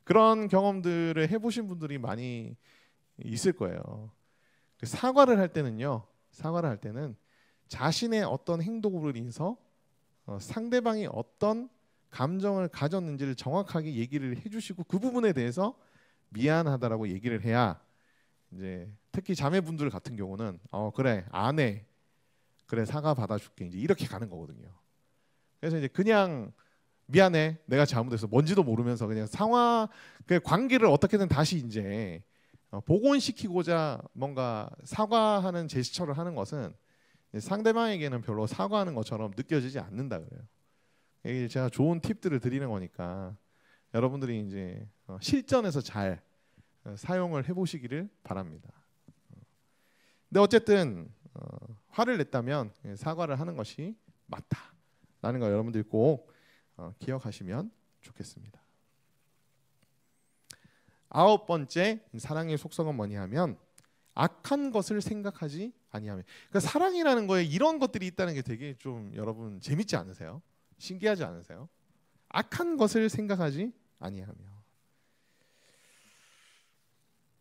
그런 경험들을 해보신 분들이 많이 있을 거예요. 사과를 할 때는 자신의 어떤 행동으로 인해서 상대방이 어떤 감정을 가졌는지를 정확하게 얘기를 해주시고 그 부분에 대해서 미안하다라고 얘기를 해야 이제 특히 자매분들 같은 경우는 그래 안 해, 그래 사과 받아줄게 이제 이렇게 가는 거거든요. 그래서 이제 그냥 미안해 내가 잘못했어 뭔지도 모르면서 그냥 그 관계를 어떻게든 다시 이제 복원시키고자 뭔가 사과하는 제스처를 하는 것은 상대방에게는 별로 사과하는 것처럼 느껴지지 않는다 그래요. 이게 제가 좋은 팁들을 드리는 거니까 여러분들이 이제 실전에서 잘 사용을 해보시기를 바랍니다. 근데 어쨌든 화를 냈다면 사과를 하는 것이 맞다라는 거 여러분들이 꼭 기억하시면 좋겠습니다. 9번째 사랑의 속성은 뭐냐면 악한 것을 생각하지 아니하며. 그러니까 사랑이라는 거에 이런 것들이 있다는 게 되게 좀 여러분 재밌지 않으세요? 신기하지 않으세요? 악한 것을 생각하지 아니하며.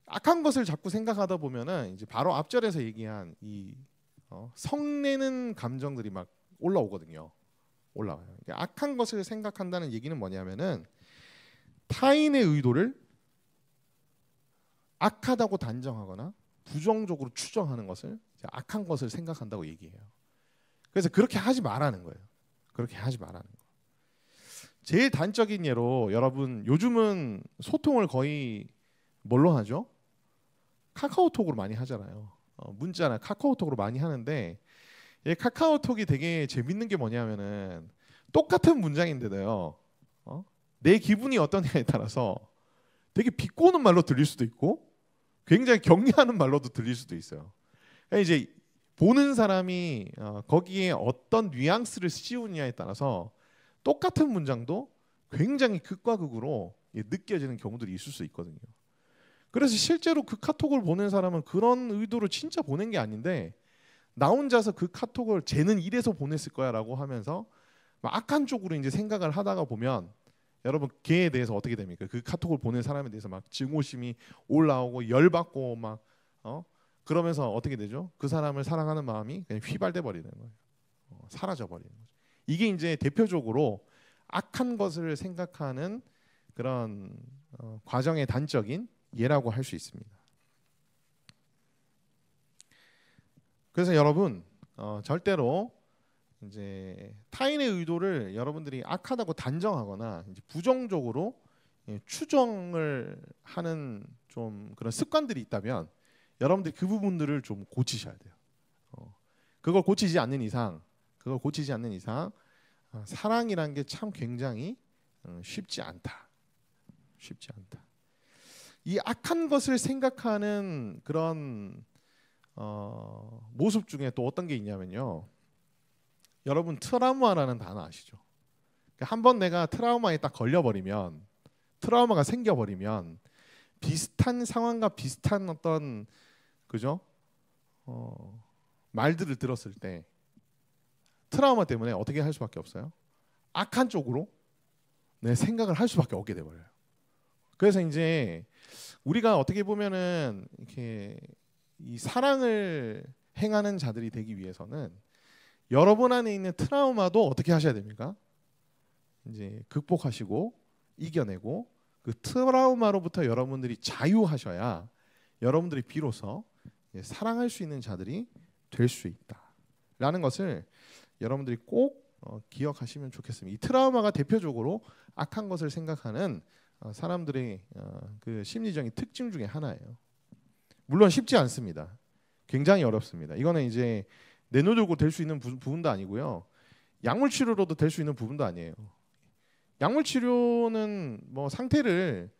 악한 것을 자꾸 생각하다 보면은 이제 바로 앞절에서 얘기한 이 성내는 감정들이 막 올라오거든요. 올라와요. 그러니까 악한 것을 생각한다는 얘기는 뭐냐면은 타인의 의도를 악하다고 단정하거나 부정적으로 추정하는 것을 악한 것을 생각한다고 얘기해요. 그래서 그렇게 하지 말라는 거예요. 그렇게 하지 말라는 거. 제일 단적인 예로 여러분 요즘은 소통을 거의 뭘로 하죠? 카카오톡으로 많이 하잖아요. 문자나 카카오톡으로 많이 하는데 카카오톡이 되게 재밌는 게 뭐냐면은 똑같은 문장인데도요. 내 기분이 어떠냐에 따라서 되게 비꼬는 말로 들릴 수도 있고 굉장히 격려하는 말로도 들릴 수도 있어요. 그러니까 이제 보는 사람이 거기에 어떤 뉘앙스를 씌우느냐에 따라서 똑같은 문장도 굉장히 극과 극으로 느껴지는 경우들이 있을 수 있거든요. 그래서 실제로 그 카톡을 보낸 사람은 그런 의도로 진짜 보낸 게 아닌데 나 혼자서 그 카톡을 쟤는 이래서 보냈을 거야라고 하면서 막 악한 쪽으로 이제 생각을 하다가 보면 여러분 걔에 대해서 어떻게 됩니까? 그 카톡을 보낸 사람에 대해서 막 증오심이 올라오고 열받고 막 그러면서 어떻게 되죠? 그 사람을 사랑하는 마음이 그냥 휘발돼 버리는 거예요. 사라져 버리는 거죠. 이게 이제 대표적으로 악한 것을 생각하는 그런 과정의 단적인 예라고 할 수 있습니다. 그래서 여러분 절대로 이제 타인의 의도를 여러분들이 악하다고 단정하거나 이제 부정적으로 추정을 하는 좀 그런 습관들이 있다면 여러분들이 그 부분들을 좀 고치셔야 돼요. 그걸 고치지 않는 이상, 사랑이란 게 참 굉장히 쉽지 않다. 쉽지 않다. 이 악한 것을 생각하는 그런 모습 중에 또 어떤 게 있냐면요. 여러분 트라우마라는 단어 아시죠? 한번 내가 트라우마에 딱 걸려버리면, 트라우마가 생겨버리면 비슷한 상황과 비슷한 어떤 그죠? 말들을 들었을 때 트라우마 때문에 어떻게 할 수밖에 없어요? 악한 쪽으로 내 생각을 할 수밖에 없게 돼버려요. 그래서 이제 우리가 어떻게 보면은 이렇게 이 사랑을 행하는 자들이 되기 위해서는 여러분 안에 있는 트라우마도 어떻게 하셔야 됩니까? 이제 극복하시고 이겨내고 그 트라우마로부터 여러분들이 자유하셔야 여러분들이 비로소 사랑할 수 있는 자들이 될 수 있다라는 것을 여러분들이 꼭 기억하시면 좋겠습니다. 이 트라우마가 대표적으로 악한 것을 생각하는 사람들의 그 심리적인 특징 중에 하나예요. 물론 쉽지 않습니다. 굉장히 어렵습니다. 이거는 이제 내노들고 될 수 있는 부분도 아니고요. 약물 치료로도 될 수 있는 부분도 아니에요. 약물 치료는 뭐 상태를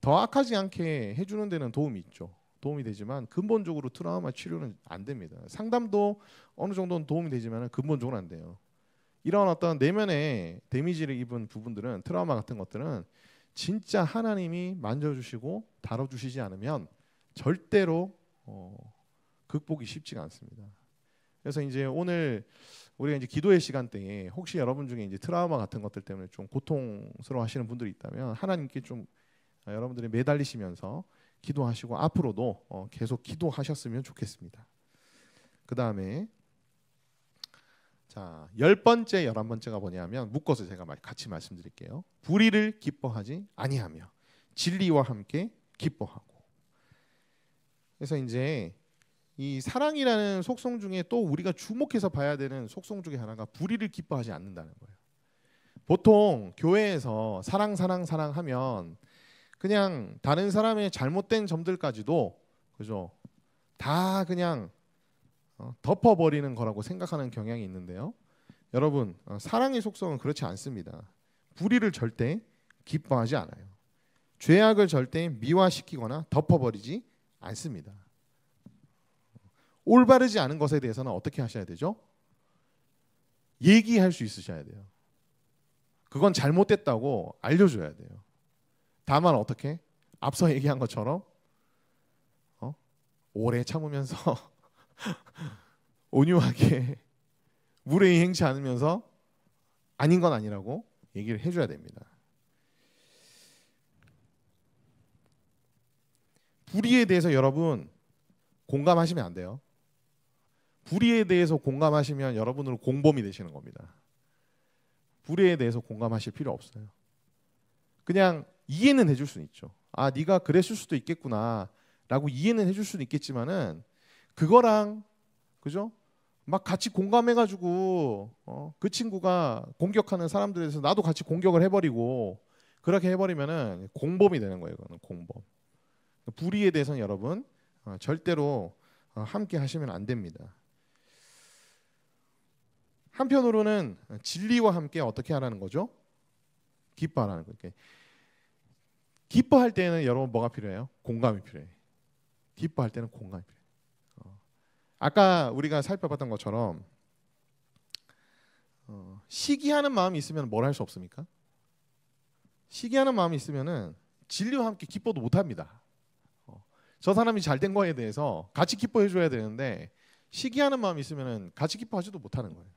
더 악하지 않게 해주는 데는 도움이 있죠. 도움이 되지만 근본적으로 트라우마 치료는 안 됩니다. 상담도 어느 정도는 도움이 되지만 근본적으로 안 돼요. 이런 어떤 내면에 데미지를 입은 부분들은, 트라우마 같은 것들은 진짜 하나님이 만져주시고 다뤄주시지 않으면 절대로 극복이 쉽지가 않습니다. 그래서 이제 오늘 우리가 이제 기도의 시간대에 혹시 여러분 중에 이제 트라우마 같은 것들 때문에 좀 고통스러워하시는 분들이 있다면 하나님께 좀 여러분들이 매달리시면서 기도하시고 앞으로도 계속 기도하셨으면 좋겠습니다. 그 다음에 자 10번째, 11번째가 뭐냐면 묶어서 제가 같이 말씀드릴게요. 불의를 기뻐하지 아니하며 진리와 함께 기뻐하고. 그래서 이제 이 사랑이라는 속성 중에 또 우리가 주목해서 봐야 되는 속성 중에 하나가 불의를 기뻐하지 않는다는 거예요. 보통 교회에서 사랑 하면 그냥 다른 사람의 잘못된 점들까지도 그죠? 다 그냥 덮어버리는 거라고 생각하는 경향이 있는데요. 여러분 사랑의 속성은 그렇지 않습니다. 불의를 절대 기뻐하지 않아요. 죄악을 절대 미화시키거나 덮어버리지 않습니다. 올바르지 않은 것에 대해서는 어떻게 하셔야 되죠? 얘기할 수 있으셔야 돼요. 그건 잘못됐다고 알려줘야 돼요. 다만 어떻게? 앞서 얘기한 것처럼 오래 참으면서 온유하게 무례히 행치 않으면서 아닌 건 아니라고 얘기를 해줘야 됩니다. 불의에 대해서 여러분 공감하시면 안 돼요. 불의에 대해서 공감하시면 여러분은 공범이 되시는 겁니다. 불의에 대해서 공감하실 필요 없어요. 그냥 이해는 해줄 수는 있죠. 아, 네가 그랬을 수도 있겠구나라고 이해는 해줄 수는 있겠지만은 그거랑 그죠? 막 같이 공감해가지고 그 친구가 공격하는 사람들에 대해서 나도 같이 공격을 해버리고 그렇게 해버리면은 공범이 되는 거예요. 그거는 공범. 불의에 대해서는 여러분 절대로 함께 하시면 안 됩니다. 한편으로는 진리와 함께 어떻게 하라는 거죠? 기뻐하라는 거예요. 기뻐할 때는 여러분 뭐가 필요해요? 공감이 필요해요. 기뻐할 때는 공감이 필요해요. 아까 우리가 살펴봤던 것처럼 시기하는 마음이 있으면 뭘 할 수 없습니까? 시기하는 마음이 있으면은 진리와 함께 기뻐도 못합니다. 저 사람이 잘된 거에 대해서 같이 기뻐해 줘야 되는데 시기하는 마음이 있으면은 같이 기뻐하지도 못하는 거예요.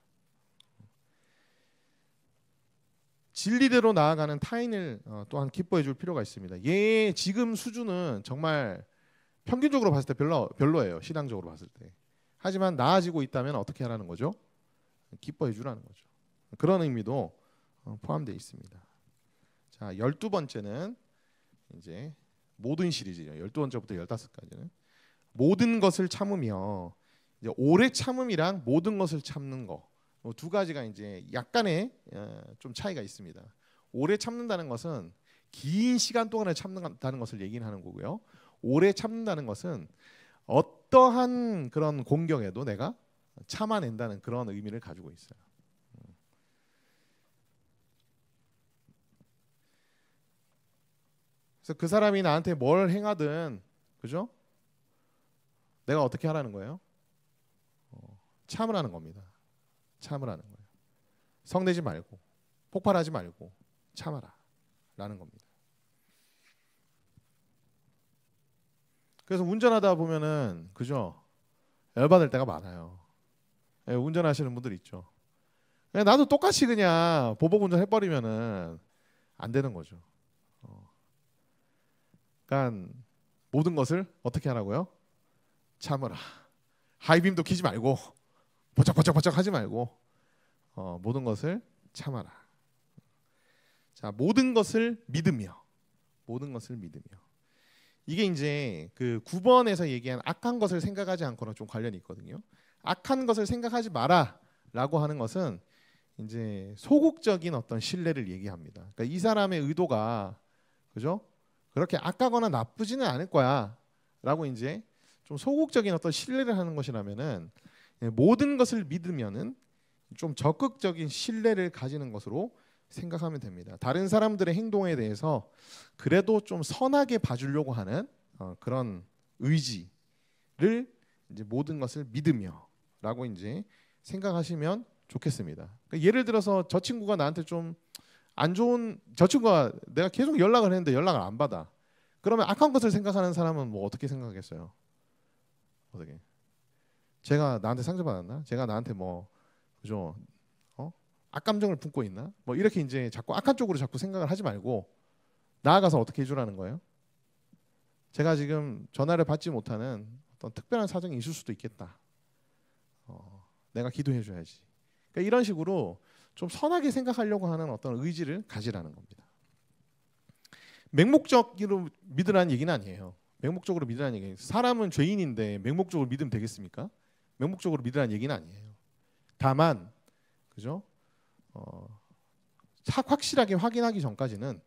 진리대로 나아가는 타인을 또한 기뻐해 줄 필요가 있습니다. 얘의 지금 수준은 정말 평균적으로 봤을 때 별로예요. 신앙적으로 봤을 때. 하지만 나아지고 있다면 어떻게 하라는 거죠? 기뻐해 주라는 거죠. 그런 의미도 포함되어 있습니다. 자, 12번째는 이제 모든 시리즈예요. 12번째부터 15까지는 모든 것을 참으며, 이제 오래 참음이랑 모든 것을 참는 거 두 가지가 이제 약간의 좀 차이가 있습니다. 오래 참는다는 것은 긴 시간 동안을 참는다는 것을 얘기하는 거고요. 오래 참는다는 것은 어떠한 그런 공경에도 내가 참아낸다는 그런 의미를 가지고 있어요. 그래서 그 사람이 나한테 뭘 행하든, 그죠? 내가 어떻게 하라는 거예요? 참으라는 겁니다. 참으라는 거예요. 성내지 말고, 폭발하지 말고 참아라 라는 겁니다. 그래서 운전하다 보면은, 그죠? 열받을 때가 많아요. 운전하시는 분들 있죠. 나도 똑같이 그냥 보복 운전 해버리면은 안 되는 거죠. 그러니까 모든 것을 어떻게 하라고요? 참으라. 하이빔도 키지 말고, 버쩍버쩍 하지 말고, 모든 것을 참아라. 자, 모든 것을 믿으며, 모든 것을 믿으며. 이게 이제 그 9번에서 얘기한 악한 것을 생각하지 않고는 좀 관련이 있거든요. 악한 것을 생각하지 마라라고 하는 것은 이제 소극적인 어떤 신뢰를 얘기합니다. 그러니까 이 사람의 의도가, 그죠? 그렇게 악하거나 나쁘지는 않을 거야라고 이제 좀 소극적인 어떤 신뢰를 하는 것이라면은, 모든 것을 믿으면은 좀 적극적인 신뢰를 가지는 것으로 생각하면 됩니다. 다른 사람들의 행동에 대해서 그래도 좀 선하게 봐주려고 하는 그런 의지를 이제 모든 것을 믿으며라고 이제 생각하시면 좋겠습니다. 그러니까 예를 들어서 저 친구가 나한테 좀 안 좋은, 저 친구가 내가 계속 연락을 했는데 연락을 안 받아. 그러면 악한 것을 생각하는 사람은 뭐 어떻게 생각하겠어요? 어떻게? 제가 나한테 상처받았나? 제가 나한테 뭐, 그죠? 악감정을 품고 있나? 뭐 이렇게 이제 자꾸 악한 쪽으로 자꾸 생각을 하지 말고 나아가서 어떻게 해주라는 거예요? 제가 지금 전화를 받지 못하는 어떤 특별한 사정이 있을 수도 있겠다. 내가 기도해줘야지. 그러니까 이런 식으로 좀 선하게 생각하려고 하는 어떤 의지를 가지라는 겁니다. 맹목적으로 믿으라는 얘기는 아니에요. 맹목적으로 믿으라는 얘기는, 사람은 죄인인데 맹목적으로 믿으면 되겠습니까? 맹목적으로 믿으라는 얘기는 아니에요. 다만, 그죠? 확실하게 확인하기 전까지는,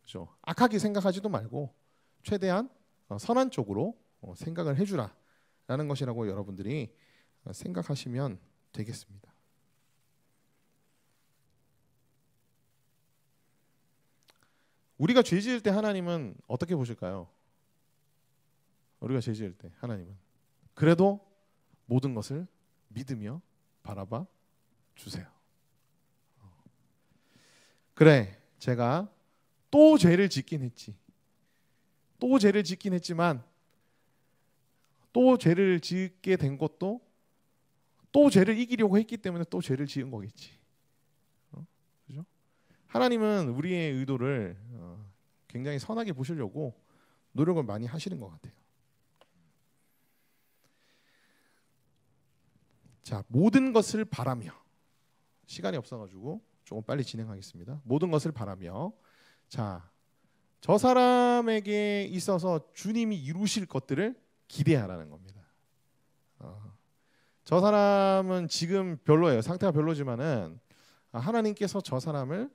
그죠? 악하게 생각하지도 말고 최대한 선한 쪽으로 생각을 해주라라는 것이라고 여러분들이 생각하시면 되겠습니다. 우리가 죄 지을 때 하나님은 어떻게 보실까요? 우리가 죄 지을 때 하나님은 그래도 모든 것을 믿으며 바라봐 주세요. 그래, 제가 또 죄를 짓긴 했지. 또 죄를 짓긴 했지만 또 죄를 짓게 된 것도 또 죄를 이기려고 했기 때문에 또 죄를 지은 거겠지. 그죠? 하나님은 우리의 의도를 굉장히 선하게 보시려고 노력을 많이 하시는 것 같아요. 자, 모든 것을 바라며, 시간이 없어가지고 조금 빨리 진행하겠습니다. 모든 것을 바라며, 자, 저 사람에게 있어서 주님이 이루실 것들을 기대하라는 겁니다. 저 사람은 지금 별로예요. 상태가 별로지만은 하나님께서 저 사람을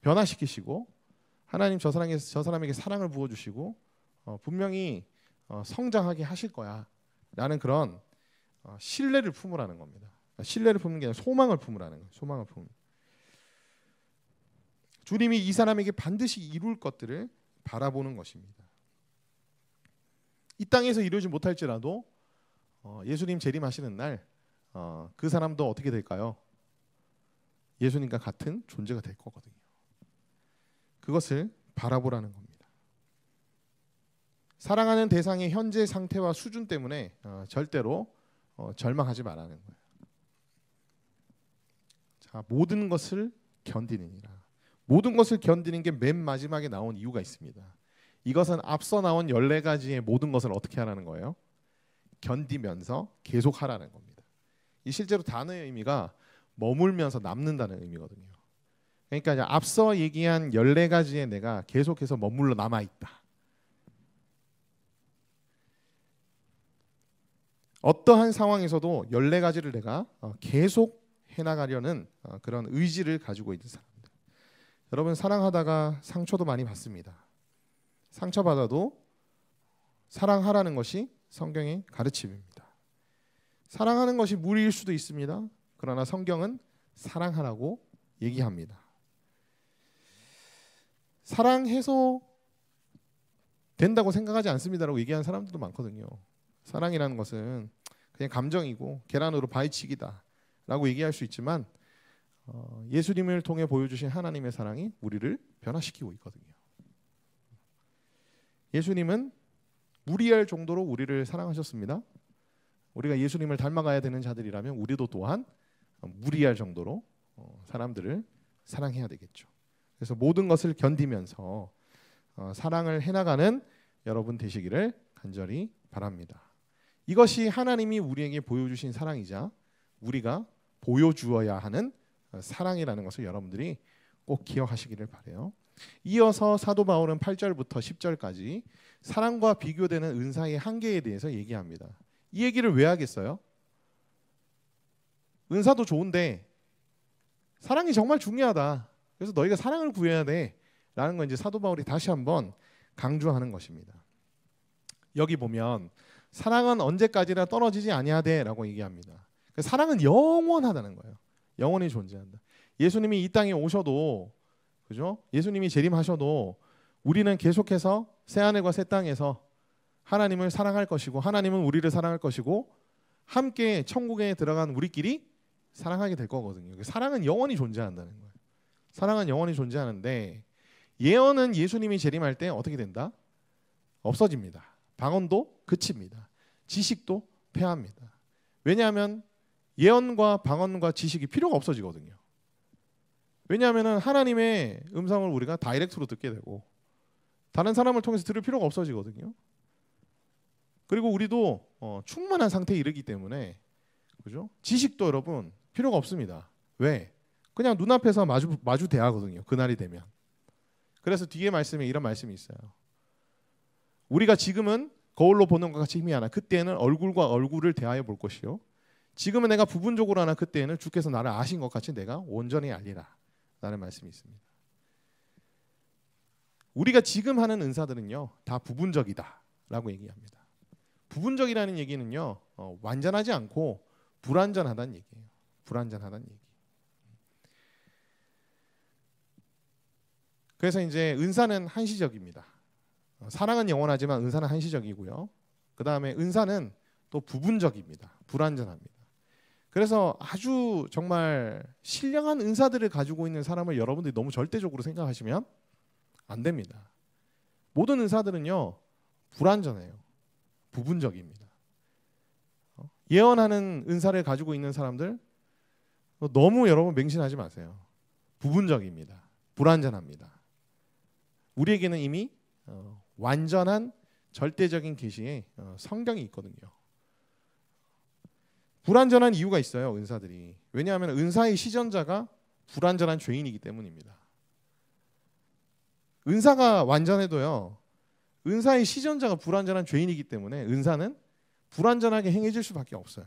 변화시키시고, 하나님 저 사람에게 사랑을 부어주시고 분명히 성장하게 하실 거야 라는 그런 신뢰를 품으라는 겁니다. 신뢰를 품는 게 아니라 소망을 품으라는 거예요. 소망을 품는. 주님이 이 사람에게 반드시 이룰 것들을 바라보는 것입니다. 이 땅에서 이루지 못할지라도 예수님 재림하시는 날 그 사람도 어떻게 될까요? 예수님과 같은 존재가 될 거거든요. 그것을 바라보라는 겁니다. 사랑하는 대상의 현재 상태와 수준 때문에 절대로 절망하지 말라는 거예요. 자, 모든 것을 견디느니라. 모든 것을 견디는 게 맨 마지막에 나온 이유가 있습니다. 이것은 앞서 나온 14가지의 모든 것을 어떻게 하라는 거예요? 견디면서 계속 하라는 겁니다. 이 실제로 단어의 의미가 머물면서 남는다는 의미거든요. 그러니까 이제 앞서 얘기한 14가지에 내가 계속해서 머물러 남아있다. 어떠한 상황에서도 14가지를 내가 계속 해나가려는 그런 의지를 가지고 있는 사람들. 여러분, 사랑하다가 상처도 많이 받습니다. 상처받아도 사랑하라는 것이 성경의 가르침입니다. 사랑하는 것이 무리일 수도 있습니다. 그러나 성경은 사랑하라고 얘기합니다. 사랑해서 된다고 생각하지 않습니다라고 얘기하는 사람들도 많거든요. 사랑이라는 것은 그냥 감정이고 계란으로 바위치기다 라고 얘기할 수 있지만 예수님을 통해 보여주신 하나님의 사랑이 우리를 변화시키고 있거든요. 예수님은 무리할 정도로 우리를 사랑하셨습니다. 우리가 예수님을 닮아가야 되는 자들이라면 우리도 또한 무리할 정도로 사람들을 사랑해야 되겠죠. 그래서 모든 것을 견디면서 사랑을 해나가는 여러분 되시기를 간절히 바랍니다. 이것이 하나님이 우리에게 보여주신 사랑이자 우리가 보여주어야 하는 사랑이라는 것을 여러분들이 꼭 기억하시기를 바라요. 이어서 사도 바울은 8절부터 10절까지 사랑과 비교되는 은사의 한계에 대해서 얘기합니다. 이 얘기를 왜 하겠어요? 은사도 좋은데 사랑이 정말 중요하다. 그래서 너희가 사랑을 구해야 돼 라는 건 이제 사도 바울이 다시 한번 강조하는 것입니다. 여기 보면 사랑은 언제까지나 떨어지지 아니하되 라고 얘기합니다. 사랑은 영원하다는 거예요. 영원히 존재한다. 예수님이 이 땅에 오셔도, 그죠? 예수님이 재림하셔도 우리는 계속해서 새하늘과 새 땅에서 하나님을 사랑할 것이고 하나님은 우리를 사랑할 것이고 함께 천국에 들어간 우리끼리 사랑하게 될 거거든요. 사랑은 영원히 존재한다는 거예요. 사랑은 영원히 존재하는데 예언은 예수님이 재림할 때 어떻게 된다? 없어집니다. 방언도 그칩니다. 지식도 패합니다. 왜냐하면 예언과 방언과 지식이 필요가 없어지거든요. 왜냐하면 하나님의 음성을 우리가 다이렉트로 듣게 되고 다른 사람을 통해서 들을 필요가 없어지거든요. 그리고 우리도 충만한 상태에 이르기 때문에, 그죠? 지식도 여러분 필요가 없습니다. 왜? 그냥 눈앞에서 마주 대하거든요. 그날이 되면. 그래서 뒤에 말씀에 이런 말씀이 있어요. 우리가 지금은 거울로 보는 것 같이 힘이 하나 그때는 얼굴과 얼굴을 대하여 볼 것이요 지금은 내가 부분적으로 하나 그때는 주께서 나를 아신 것 같이 내가 온전히 알리라 라는 말씀이 있습니다. 우리가 지금 하는 은사들은요 다 부분적이다 라고 얘기합니다. 부분적이라는 얘기는요 완전하지 않고 불완전하다는 얘기예요. 불완전하다는 얘기. 그래서 이제 은사는 한시적입니다. 사랑은 영원하지만 은사는 한시적이고요. 그 다음에 은사는 또 부분적입니다. 불완전합니다. 그래서 아주 정말 신령한 은사들을 가지고 있는 사람을 여러분들이 너무 절대적으로 생각하시면 안 됩니다. 모든 은사들은요 불완전해요. 부분적입니다. 예언하는 은사를 가지고 있는 사람들 너무 여러분 맹신하지 마세요. 부분적입니다. 불완전합니다. 우리에게는 이미 완전한 절대적인 계시의 성경이 있거든요. 불완전한 이유가 있어요. 은사들이. 왜냐하면 은사의 시전자가 불완전한 죄인이기 때문입니다. 은사가 완전해도요. 은사의 시전자가 불완전한 죄인이기 때문에 은사는 불완전하게 행해질 수밖에 없어요.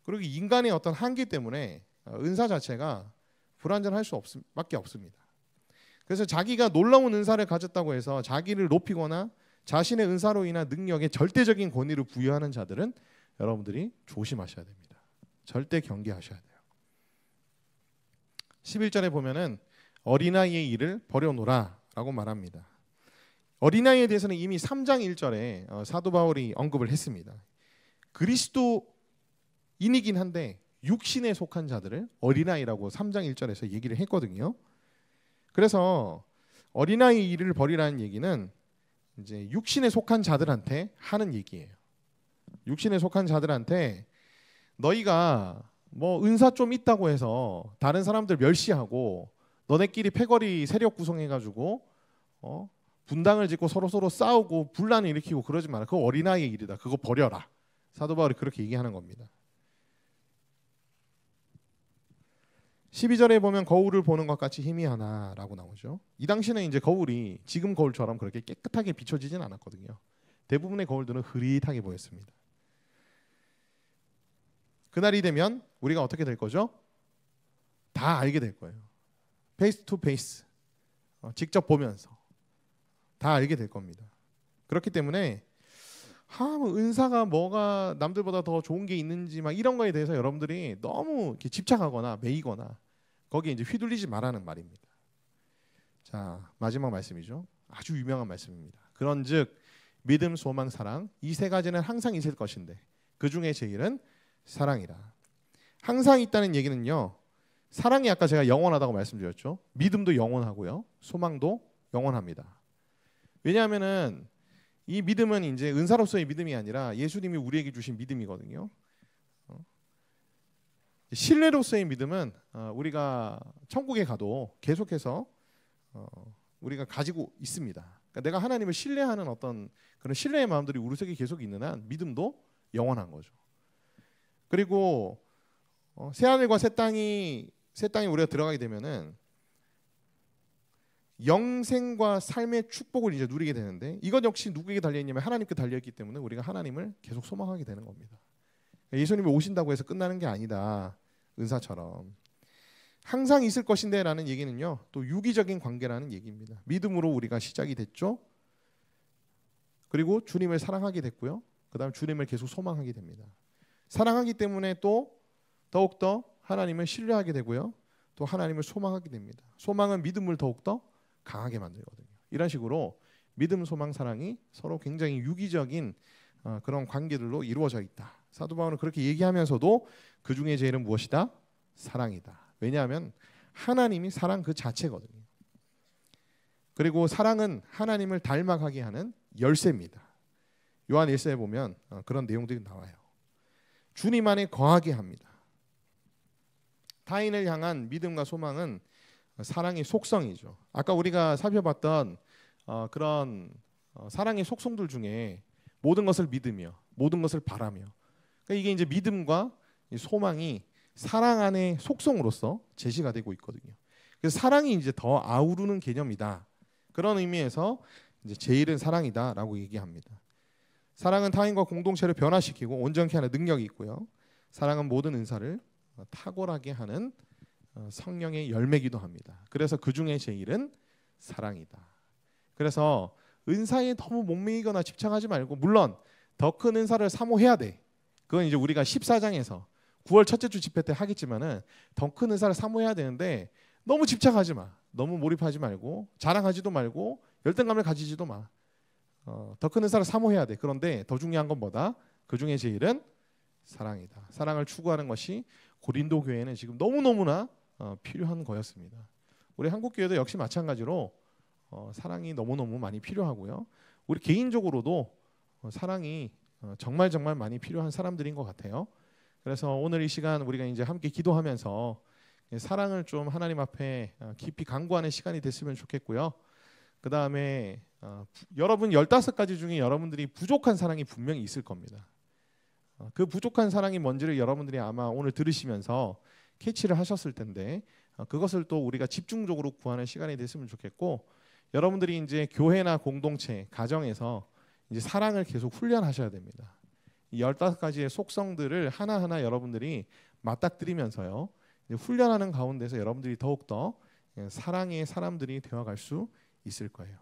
그리고 인간의 어떤 한계 때문에 은사 자체가 불완전할 수밖에 없습니다. 그래서 자기가 놀라운 은사를 가졌다고 해서 자기를 높이거나 자신의 은사로 인한 능력에 절대적인 권위를 부여하는 자들은 여러분들이 조심하셔야 됩니다. 절대 경계하셔야 돼요. 11절에 보면은 어린아이의 일을 버려놓으라 라고 말합니다. 어린아이에 대해서는 이미 3장 1절에 사도 바울이 언급을 했습니다. 그리스도인이긴 한데 육신에 속한 자들을 어린아이라고 3장 1절에서 얘기를 했거든요. 그래서 어린아이 일을 버리라는 얘기는 이제 육신에 속한 자들한테 하는 얘기예요. 육신에 속한 자들한테 너희가 뭐 은사 좀 있다고 해서 다른 사람들 멸시하고 너네끼리 패거리 세력 구성해가지고 분당을 짓고 서로 싸우고 분란을 일으키고 그러지 마라. 그거 어린아이의 일이다. 그거 버려라. 사도 바울이 그렇게 얘기하는 겁니다. 12절에 보면 거울을 보는 것 같이 희미하나라고 나오죠. 이 당시는 이제 거울이 지금 거울처럼 그렇게 깨끗하게 비춰지진 않았거든요. 대부분의 거울들은 흐릿하게 보였습니다. 그날이 되면 우리가 어떻게 될 거죠? 다 알게 될 거예요. 페이스 투 페이스, 직접 보면서 다 알게 될 겁니다. 그렇기 때문에 뭐 은사가 뭐가 남들보다 더 좋은 게 있는지 막 이런 거에 대해서 여러분들이 너무 이렇게 집착하거나 매이거나 거기에 이제 휘둘리지 말라는 말입니다. 자, 마지막 말씀이죠. 아주 유명한 말씀입니다. 그런즉 믿음, 소망, 사랑 이 세 가지는 항상 있을 것인데 그 중에 제일은 사랑이라. 항상 있다는 얘기는요. 사랑이 아까 제가 영원하다고 말씀드렸죠. 믿음도 영원하고요. 소망도 영원합니다. 왜냐하면은 이 믿음은 이제 은사로서의 믿음이 아니라 예수님이 우리에게 주신 믿음이거든요. 신뢰로서의 믿음은 우리가 천국에 가도 계속해서 우리가 가지고 있습니다. 그러니까 내가 하나님을 신뢰하는 어떤 그런 신뢰의 마음들이 우리 속에 계속 있는 한 믿음도 영원한 거죠. 그리고 새하늘과 새 땅이 우리가 들어가게 되면은 영생과 삶의 축복을 이제 누리게 되는데 이것 역시 누구에게 달려 있냐면 하나님께 달려 있기 때문에 우리가 하나님을 계속 소망하게 되는 겁니다. 예수님이 오신다고 해서 끝나는 게 아니다. 은사처럼 항상 있을 것인데라는 얘기는요. 또 유기적인 관계라는 얘기입니다. 믿음으로 우리가 시작이 됐죠. 그리고 주님을 사랑하게 됐고요. 그다음 주님을 계속 소망하게 됩니다. 사랑하기 때문에 또 더욱더 하나님을 신뢰하게 되고요. 또 하나님을 소망하게 됩니다. 소망은 믿음을 더욱더 강하게 만들거든요. 이런 식으로 믿음, 소망, 사랑이 서로 굉장히 유기적인 그런 관계들로 이루어져 있다. 사도 바울은 그렇게 얘기하면서도 그 중에 제일은 무엇이다? 사랑이다. 왜냐하면 하나님이 사랑 그 자체거든요. 그리고 사랑은 하나님을 닮아가게 하는 열쇠입니다. 요한 1서에 보면 그런 내용들이 나와요. 주님 안에 거하게 합니다. 타인을 향한 믿음과 소망은 사랑의 속성이죠. 아까 우리가 살펴봤던 그런 사랑의 속성들 중에 모든 것을 믿으며 모든 것을 바라며, 그러니까 이게 이제 믿음과 소망이 사랑 안의 속성으로서 제시가 되고 있거든요. 그래서 사랑이 이제 더 아우르는 개념이다. 그런 의미에서 이제 제일은 사랑이다라고 얘기합니다. 사랑은 타인과 공동체를 변화시키고 온전케 하는 능력이 있고요. 사랑은 모든 은사를 탁월하게 하는 성령의 열매기도 합니다. 그래서 그 중에 제일은 사랑이다. 그래서 은사에 너무 목매이거나 집착하지 말고, 물론 더 큰 은사를 사모해야 돼. 그건 이제 우리가 14장에서 9월 첫째 주 집회 때 하겠지만은 더 큰 은사를 사모해야 되는데 너무 집착하지 마. 너무 몰입하지 말고 자랑하지도 말고 열등감을 가지지도 마. 더 큰 은사를 사모해야 돼. 그런데 더 중요한 건 뭐다? 그 중에 제일은 사랑이다. 사랑을 추구하는 것이 고린도 교회는 지금 너무너무나 필요한 거였습니다. 우리 한국 교회도 역시 마찬가지로 사랑이 너무너무 많이 필요하고요. 우리 개인적으로도 사랑이 정말 많이 필요한 사람들인 것 같아요. 그래서 오늘 이 시간 우리가 이제 함께 기도하면서 사랑을 좀 하나님 앞에 깊이 간구하는 시간이 됐으면 좋겠고요. 그 다음에 여러분 15가지 중에 여러분들이 부족한 사랑이 분명히 있을 겁니다. 그 부족한 사랑이 뭔지를 여러분들이 아마 오늘 들으시면서 캐치를 하셨을 텐데 그것을 또 우리가 집중적으로 구하는 시간이 됐으면 좋겠고, 여러분들이 이제 교회나 공동체, 가정에서 이제 사랑을 계속 훈련하셔야 됩니다. 이 15가지의 속성들을 하나하나 여러분들이 맞닥뜨리면서요, 훈련하는 가운데서 여러분들이 더욱더 사랑의 사람들이 되어갈 수 있을 거예요.